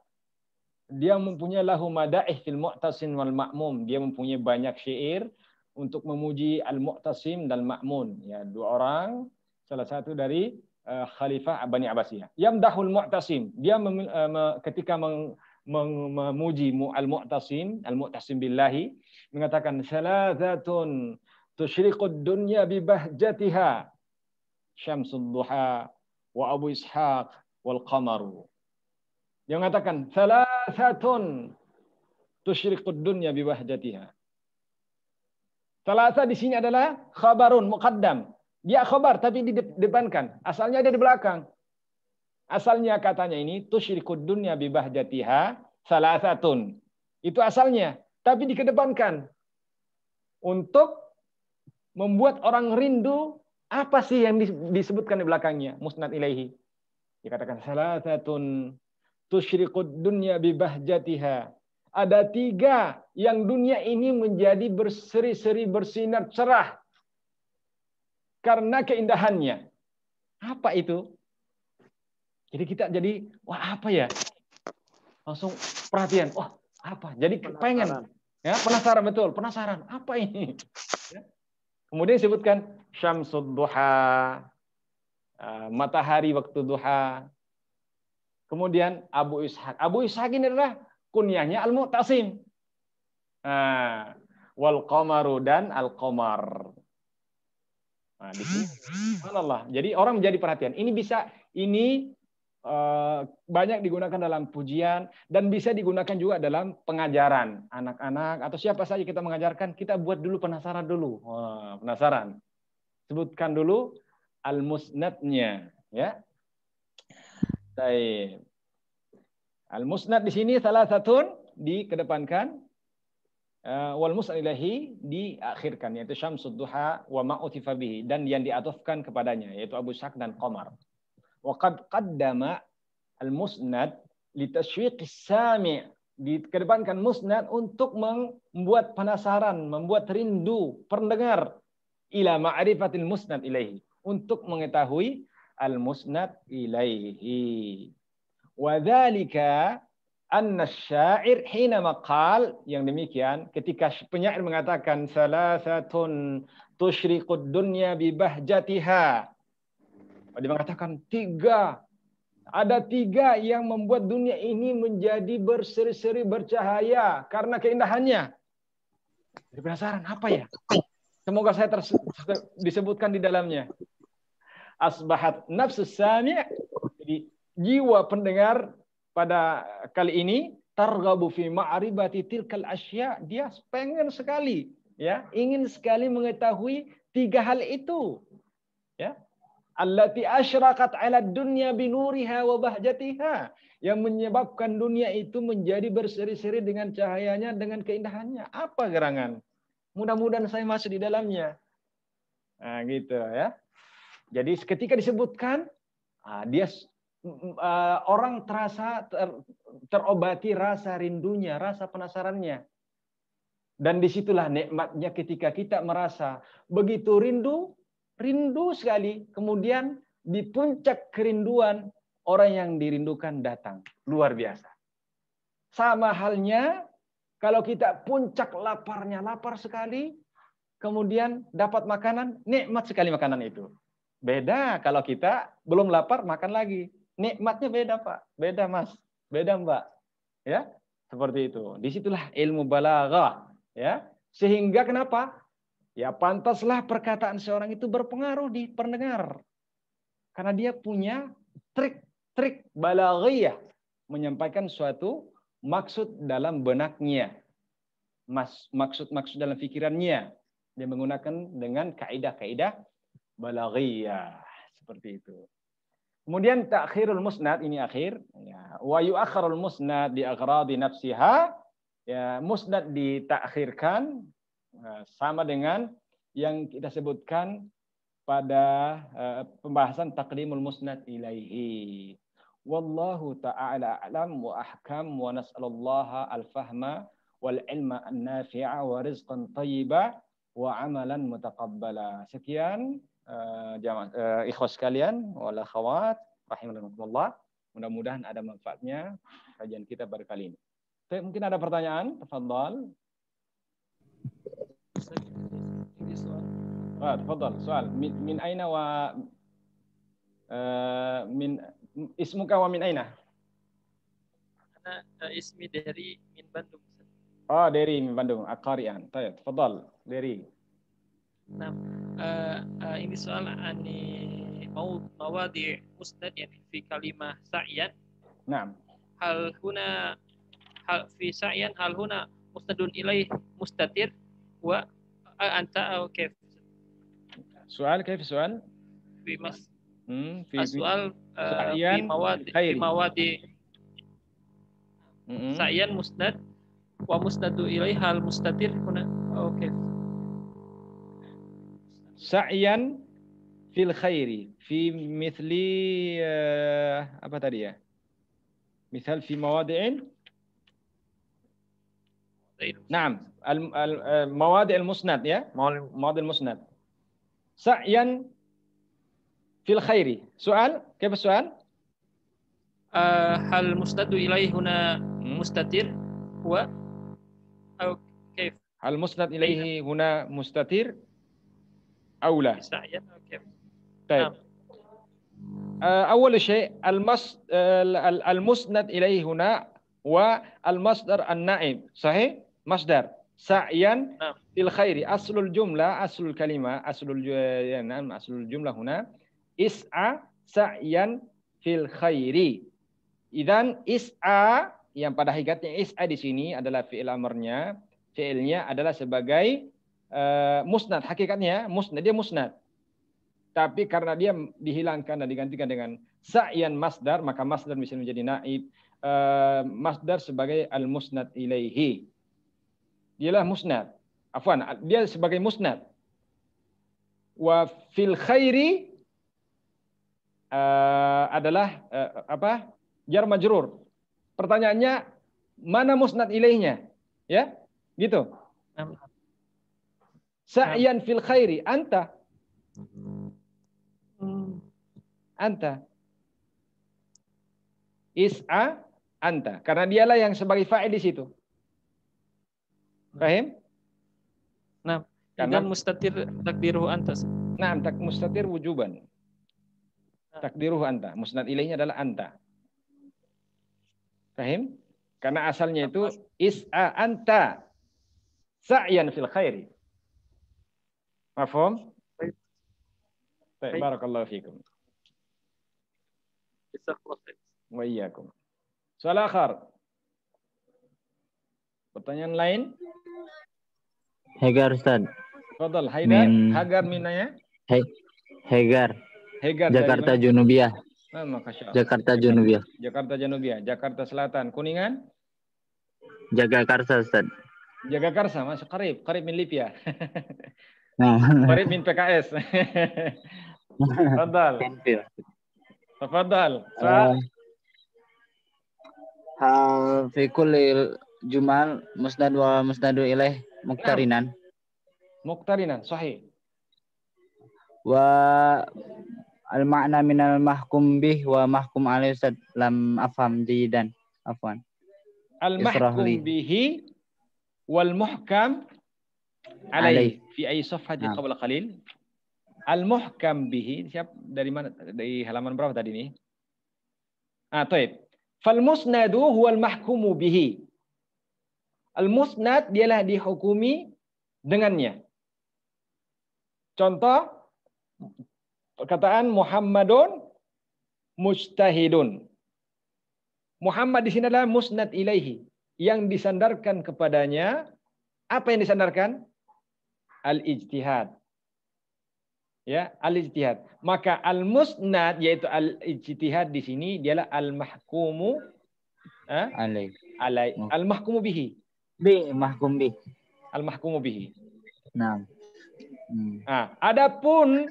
Dia mempunyai lahu madaih fil mu'tasim wal ma'mum. Dia mempunyai banyak syair untuk memuji al-mu'tasim dan ma'mun. Ya, dua orang, salah satu dari Khalifah Bani Abbasiyah. Yamdahul mu'tasim. Dia ketika memuji al-mu'tasim billahi, mengatakan salathatun tusyriqud dunya bi bahjatiha, syamsud duha wa Abu Ishaq wal qamaru. Dia mengatakan salathatun tusyriqud dunya bi bahjatiha. Salasa di sini adalah khabarun muqaddam. Dia khabar tapi didepankan. Asalnya ada di belakang. Asalnya katanya ini tusyriqud dunya bi bahjatiha salasatun. Itu asalnya, tapi dikedepankan untuk membuat orang rindu. Apa sih yang disebutkan di belakangnya? Musnad ilaihi. Dikatakan salasatun tusyriqud dunya bi bahjatiha. Ada 3 yang dunia ini menjadi berseri-seri, bersinar cerah karena keindahannya. Apa itu? Jadi kita jadi, wah apa ya? Langsung perhatian. Wah apa? Jadi pengen. Ya, penasaran, betul. Penasaran. Apa ini? Ya. Kemudian disebutkan syamsud duha, matahari waktu duha. Kemudian Abu Ishaq. Abu Ishaq ini adalah kunyahnya al-mu'tasim. Wal qamaru, dan al-qamar. Nah, di sini subhanallah. Jadi orang menjadi perhatian. Ini banyak digunakan dalam pujian dan bisa digunakan juga dalam pengajaran anak-anak atau siapa saja kita mengajarkan, kita buat dulu penasaran dulu. Wah, penasaran. Sebutkan dulu al-musnadnya, ya. Baik. Al-musnad di sini salah satu dikedepankan, wal musnad ilahi diakhirkan, yaitu syamsud duha wa ma'utifa bihi, dan yang diatofkan kepadanya yaitu Abu Ishaq dan Qamar. Wa qad qaddama al-musnad li tashwiqis sami', dikedepankan musnad untuk membuat penasaran, membuat rindu pendengar, ila ma'rifatil musnad ilaihi, untuk mengetahui al-musnad ilaihi. Wadzalika anna asy-syair hina maqal, yang demikian ketika penyair mengatakan salasatun tusyriqud dunya bi bahjatiha. Dia mengatakan 3, ada 3 yang membuat dunia ini menjadi berseri-seri, bercahaya karena keindahannya. Jadi penasaran apa ya? Semoga saya disebutkan di dalamnya. Asbahat nafsus sami', jadi jiwa pendengar pada kali ini targhabu fi ma'rifati tilkal asya, dia pengen sekali, ya, ingin sekali mengetahui 3 hal itu, ya, allati asyraqat 'ala dunya bi nuriha wa bahjatiha, yang menyebabkan dunia itu menjadi berseri-seri dengan cahayanya, dengan keindahannya. Apa gerangan? Mudah-mudahan saya masuk di dalamnya. Nah, gitu ya. Jadi ketika disebutkan, dia orang terasa terobati rasa rindunya, rasa penasarannya. Dan disitulah nikmatnya ketika kita merasa begitu rindu sekali. Kemudian di puncak kerinduan, orang yang dirindukan datang. Luar biasa. Sama halnya kalau kita puncak laparnya, lapar sekali, kemudian dapat makanan, nikmat sekali makanan itu. Beda kalau kita belum lapar, makan lagi. Nikmatnya beda, Pak. Beda, Mas. Beda, Mbak. Ya, seperti itu. Disitulah ilmu balaghah. Ya, sehingga kenapa? Ya, pantaslah perkataan seorang itu berpengaruh di pendengar. Karena dia punya trik-trik balaghiyah menyampaikan suatu maksud dalam benaknya. Maksud-maksud dalam pikirannya. Dia menggunakan dengan kaidah-kaidah balaghiyah. Seperti itu. Kemudian ta'khirul musnad, ini akhir. Ya. Wa yu'akhirul musnad di aghradi nafsiha. Ya, musnad ditakhirkan sama dengan yang kita sebutkan pada pembahasan taqdimul musnad ilaihi. Wallahu ta'ala a'lam wa ahkam wa nas'alullaha al-fahma wal ilma an-nafi'a wa rizqan thayyiba wa amalan mutaqabbala. Sekian ikhwas sekalian wal akhwat rahimakumullah. Mudah-mudahan ada manfaatnya kajian kita pada kali ini. Mungkin ada pertanyaan? Tafadhal. Tafadhal, soal. Min aina wa min ismuka wa min aina? Ana ismi dari min Bandung. Oh, dari min Bandung. Aqarian. Baik, tafadhal. Dari. Nah, ini soal ani mawadi musnad yani fi kalimah sa'yan. Naam. Hal fi sa'yan hal huna musnadun ilaih mustatir wa anta au kayf? Soal kayf soal? Fi mas. Soal fi mawadi sa'yan musnad wa musnadu ilaih hal mustatir huna au kayf? Sa'yan fil khairi fi mithli apa tadi ya? Misal fi mawadi'in. Naam, mawadi' al-musnad ya, mawadi' al-musnad. Sa'yan fil khairi. Soal, kaifa soal? Hal musnadu ilaihi huna mustatir wa au kayf? Hal musnad ilaihi huna mustatir أو لا؟ طيب. أول شيء المسند إليه هنا والمصدر النائب صحيح؟ مصدر سعيا في الخير. أصل الجملة أصل الكلمة أصل الجملة هنا اسعى سعيا في الخير. إذن اسعى yang pada hakikatnya is'a di sini adalah fi'il amarnya, fi'ilnya adalah sebagai musnad, hakikatnya musnad, dia musnad. Tapi karena dia dihilangkan dan digantikan dengan sa'yan masdar, maka masdar bisa menjadi naib. Masdar sebagai al-musnad ilaihi. Dialah musnad. Afwan, dia sebagai musnad. Wa fil khairi adalah apa? Jar majrur. Pertanyaannya, mana musnad ilaihnya? Ya? Gitu. Sa'yan fil khairi anta. Anta. Is'a anta. Karena dialah yang sebagai fa'il di situ. Paham? Nah, karena mustatir takdiruhu anta. Nah, mustatir wujuban. Takdiruhu anta. Musnad ilaihnya adalah anta. Paham? Karena asalnya itu is'a anta. Sa'yan fil khairi. Mafhum? Baik, barakallahu fikum. Wa iyyakum. Soal akhar. Pertanyaan lain? Hegar Ustaz. Fadal, Haidar. Hagar minanya? Hegar. Hegar Jakarta Junubiyah. Jakarta Junubiyah. Jakarta Junubiyah. Jakarta Selatan. Kuningan? Jagakarsa Ustaz. Jagakarsa, masuk qarib min Libya. Qarib min PKS. Tafadhal. Tafadhal. Hal fi kulli jumal musnad wa musnadu ilaih muqtarinan. Muqtarinan, sahih. Wa al-ma'na minal mahkum bih wa mahkum alaih Ustaz lam afham jidan. Afwan. Al-mahkum bihi wal muhkam alaih fi ay safhati qabla qalil. Al-muhkam bihi, siap dari mana? Dari halaman berapa tadi ini? Taib. Fal musnadu huwal mahkumu bihi. Al musnad dialah dihukumi dengannya. Contoh perkataan Muhammadun mujtahidun. Muhammad di sini adalah musnad ilaihi, yang disandarkan kepadanya. Apa yang disandarkan? Al-ijtihad. Ya, al-ijtihad. Maka al-musnad yaitu al-ijtihad di sini dialah al-mahkumu alai al-mahkumu bihi. Mahkum bih. Al-mahkumu bihi. Nah. Adapun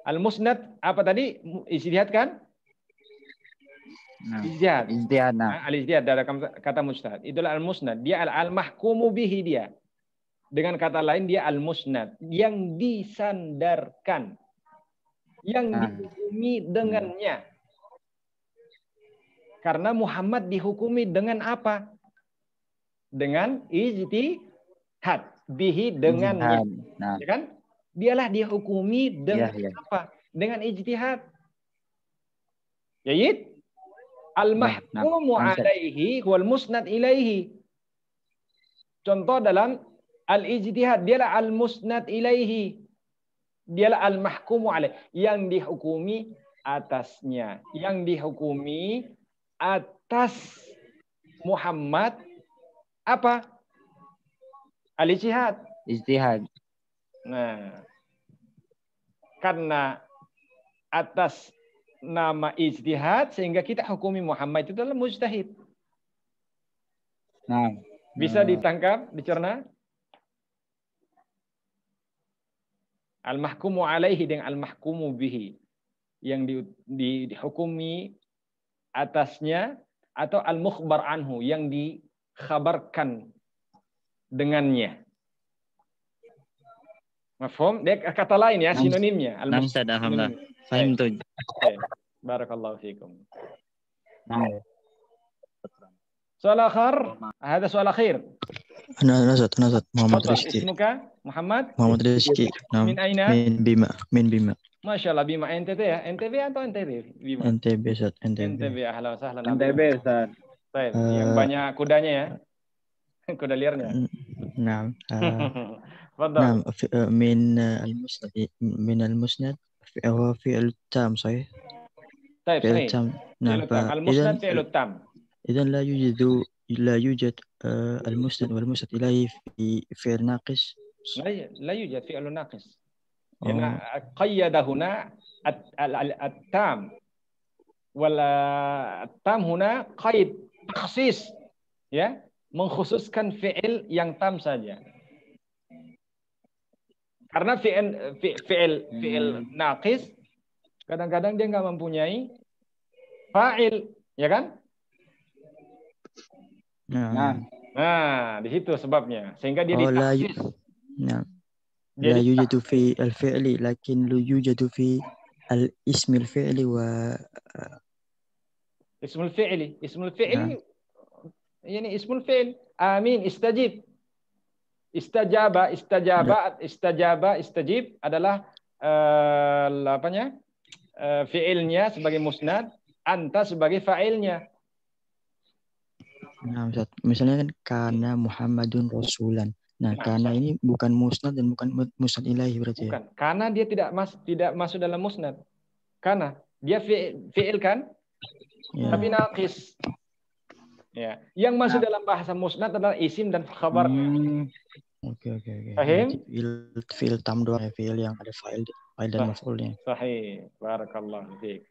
al-musnad apa tadi? Ijtihad kan? Ijtihad. Al-ijtihad dari kata mujtahid. Itulah al-musnad. Dia al-mahkumu bihi dia. Dengan kata lain dia al-musnad, yang disandarkan, yang dihukumi dengannya. Karena Muhammad dihukumi dengan apa? Dengan ijtihad. Bihi dengannya. Ya kan? Dialah dihukumi dengan apa? Dengan ijtihad. Yait al-mahkumu alaihi wal musnad ilaihi. Contoh dalam al-ijtihad, dialah al-musnad ilaihi. Dialah al-mahkumu alaihi, yang dihukumi atasnya. Yang dihukumi atas Muhammad apa? Al-ijtihad. Ijtihad. Nah, karena atas nama ijtihad sehingga kita hukumi Muhammad itu adalah mujtahid. Nah, bisa ditangkap, dicerna? Al-mahkumu alaihi dengan al-mahkumu bihi, yang dihukumi atasnya, atau al-mukhbar anhu, yang dikhabarkan dengannya. Mafhum? Dia kata lain ya, sinonimnya. Alhamdulillah. Fahim tuh. Barakallahu fiikum. Soal akhir. Ada soal akhir. Nazat Muhammad Rizki. Ismuka Muhammad? Muhammad Rizki. Min aina? Min Bima. Masya Allah, Bima NTT ya? NTB atau NTB? Bima. NTB Ustaz, NTB. Ahlan wa sahlan. NTB Ustaz. Yang banyak kudanya ya. Kuda liarnya. Nah. Fadhal. من المسند هو فعل التام صحيح؟ طيب صحيح. نعم. المسند فعل التام. إذا لا يوجد المسند والمسند إليه في فعل ناقص. لا يوجد فعل ناقص. لأن قيد هنا التام، والتام هنا قيد تخصيص ya, mengkhususkan fi'il yang tam saja. Karena fi'il naqis kadang-kadang dia nggak mempunyai fa'il, ya kan? Nah, di situ sebabnya. Sehingga dia ditaksis. لا يوجد في الفعل لكن لا يوجد في الاسم الفعل و اسم الفعل يعني اسم الفعل آمين استجib. Istajaba, istajib adalah fiilnya sebagai musnad, anta sebagai fa'ilnya. Nah, Ustaz, misalnya kan kana Muhammadun rasulan. Nah, kana ini bukan musnad dan bukan musnad ilahi berarti. Bukan. Karena dia tidak masuk dalam musnad. Karena dia fiil kan? Ya. Tapi naqis. Ya. Yang masuk dalam bahasa musnad adalah isim dan khabar. Oke. Paham? Fiil tam doang ya, fiil yang ada fa'il dan maf'ulnya. Sahih. Barakallahu fiik.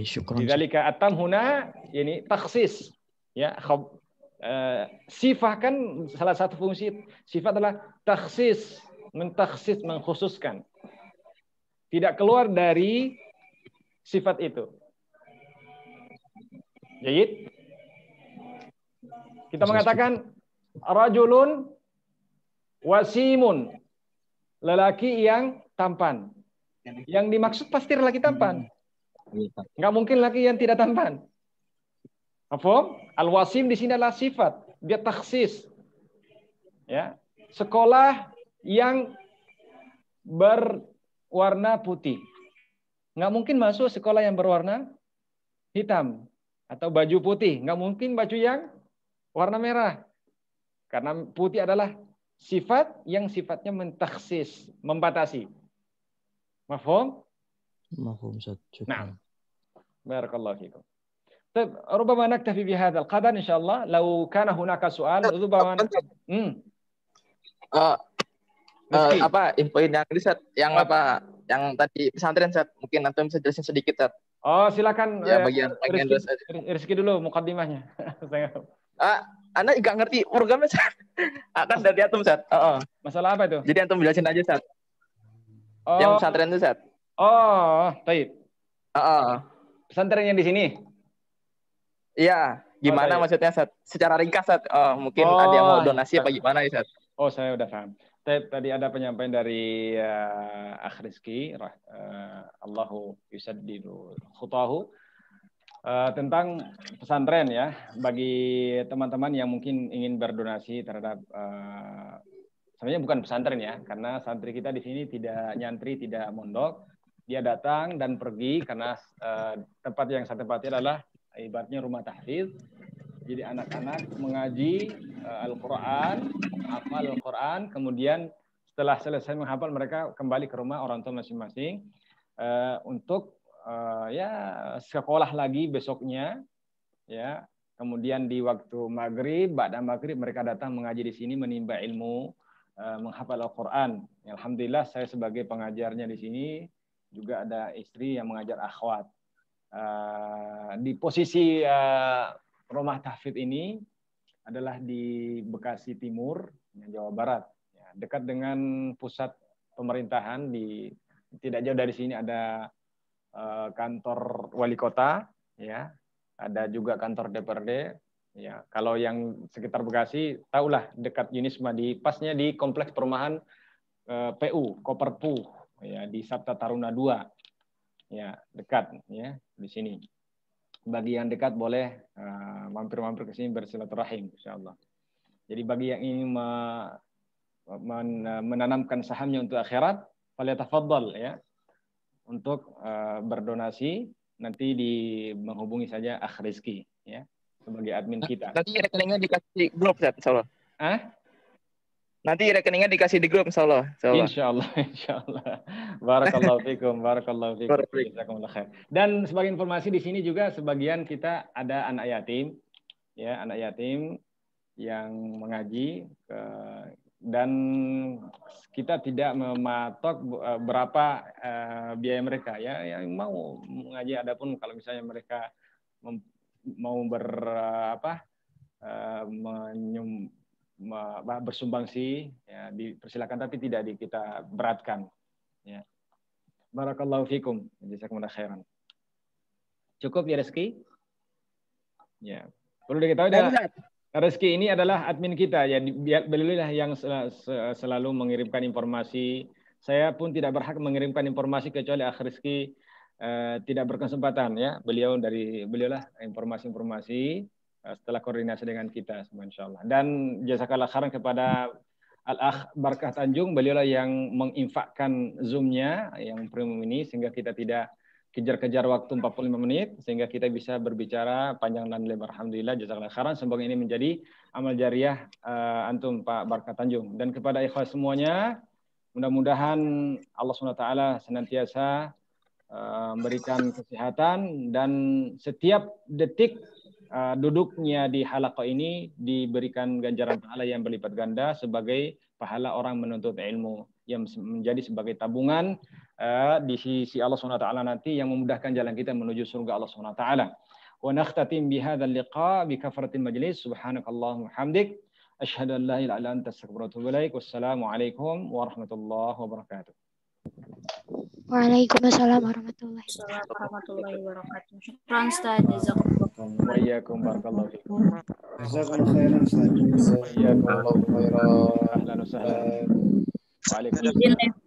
Syukran. Dzalika atam huna yani takhsis. Ya, sifat kan salah satu fungsi sifat adalah takhsis, mentakhsis, mengkhususkan. Tidak keluar dari sifat itu. Jadi kita mengatakan rajulun wasimun, lelaki yang tampan. Yang dimaksud pasti lelaki tampan. Enggak mungkin lelaki yang tidak tampan. Paham? Al-wasim di sini adalah sifat, dia takhsis. Ya. Sekolah yang berwarna putih. Nggak mungkin masuk sekolah yang berwarna hitam atau baju putih. Nggak mungkin baju yang warna merah. Karena putih adalah sifat yang sifatnya mentaksis, membatasi. Mafhum? Mafhum Ustaz. Nah, barakallahu fikum. طيب ربما نكتفي بهذا القدر إن شاء الله. لو كان هناك سؤال ربما apa infoin yang ini Ustaz, yang apa yang tadi pesantren Ustaz, mungkin nanti bisa jelasin sedikit Ustaz. Oh silakan ya, bagian Rizky dulu mukaddimahnya. Anda nggak ngerti programnya Ustaz. Akan dari antum Ustaz. Masalah apa itu? Jadi antum jelasin aja Ustaz. Yang pesantren itu Ustaz. Oh, baik. Pesantren yang di sini. Iya, gimana maksudnya Ustaz? Secara ringkas Ustaz. Mungkin ada yang mau donasi apa gimana ya Ustaz? Oh, saya udah paham. Tadi ada penyampaian dari Akh Rizky, Allahu yusaddidu khutahu, tentang pesantren ya, bagi teman-teman yang mungkin ingin berdonasi terhadap sebenarnya bukan pesantren ya, karena santri kita di sini tidak nyantri, tidak mondok, dia datang dan pergi karena tempat yang saya tempati adalah ibaratnya rumah tahfidz. Jadi anak-anak mengaji Al-Quran, hafal Al-Quran, kemudian setelah selesai menghafal mereka kembali ke rumah orang tua masing-masing untuk ya sekolah lagi besoknya, ya. Kemudian di waktu maghrib, ba'da maghrib mereka datang mengaji di sini, menimba ilmu, menghafal Al-Quran. Alhamdulillah saya sebagai pengajarnya di sini juga ada istri yang mengajar akhwat. Di posisi rumah tahfidz ini adalah di Bekasi Timur, Jawa Barat, ya, dekat dengan pusat pemerintahan. Tidak jauh dari sini ada kantor wali kota, ya, ada juga kantor DPRD. Ya, kalau yang sekitar Bekasi, tahulah dekat Yunisma, pasnya di kompleks perumahan PU Koperpu, ya, di Sabta Taruna 2. Ya, dekat ya di sini. Bagi yang dekat boleh mampir-mampir ke sini bersilaturahim insyaallah. Jadi bagi yang ingin menanamkan sahamnya untuk akhirat, falyatafaddal ya. Untuk berdonasi nanti menghubungi saja Akh Rizky ya sebagai admin kita. Nanti rekeningnya dikasih grup Ustaz insyaallah. Nanti rekeningnya dikasih di grup insyaallah. Insyaallah. Barakallahu fikum, barakallahu fikum. Jazakumullah khair. Dan sebagai informasi di sini juga sebagian kita ada anak yatim, ya, anak yatim yang mengaji dan kita tidak mematok berapa biaya mereka ya, yang mau mengaji. Adapun kalau misalnya mereka mau bersumbangsi ya dipersilakan, tapi tidak kita beratkan ya. Barakallahu fikum, jazakumullah khairan. Cukup ya Rizky? Ya. Perlu diketahui Rizky ini adalah admin kita ya, beliau yang selalu mengirimkan informasi. Saya pun tidak berhak mengirimkan informasi kecuali Akh Rizky tidak berkesempatan ya. Beliau lah informasi-informasi setelah koordinasi dengan kita semua insyaallah. Dan jazakallah khairan kepada Al-Akh Barkah Tanjung, beliaulah yang menginfakkan Zoom-nya yang premium ini sehingga kita tidak kejar-kejar waktu 45 menit sehingga kita bisa berbicara panjang dan lebar. Alhamdulillah, jazakallah khairan. Semoga ini menjadi amal jariah antum Pak Barkah Tanjung. Dan kepada ikhwas semuanya, mudah-mudahan Allah SWT senantiasa memberikan kesehatan dan setiap detik duduknya di halaqah ini diberikan ganjaran pahala yang berlipat ganda sebagai pahala orang menuntut ilmu yang menjadi sebagai tabungan di sisi Allah SWT nanti yang memudahkan jalan kita menuju surga Allah SWT. Wa nakhtatim bihadzal liqa bi kafaratil majlis. Subhanakallahumma hamdik asyhadu an la ilaha illa anta astaghfiruka wa atubu ilaik. Wassalamu alaikum warahmatullahi wabarakatuh. Waalaikumsalam warahmatullahi wabarakatuh. Syukran Ustaz, jazakumullah. Wa iyyakum barakallahu fikum. Jazakumullah khairan Ustaz. Wa iyyakum. Ahlan wa sahlan. Waalaikumsalam.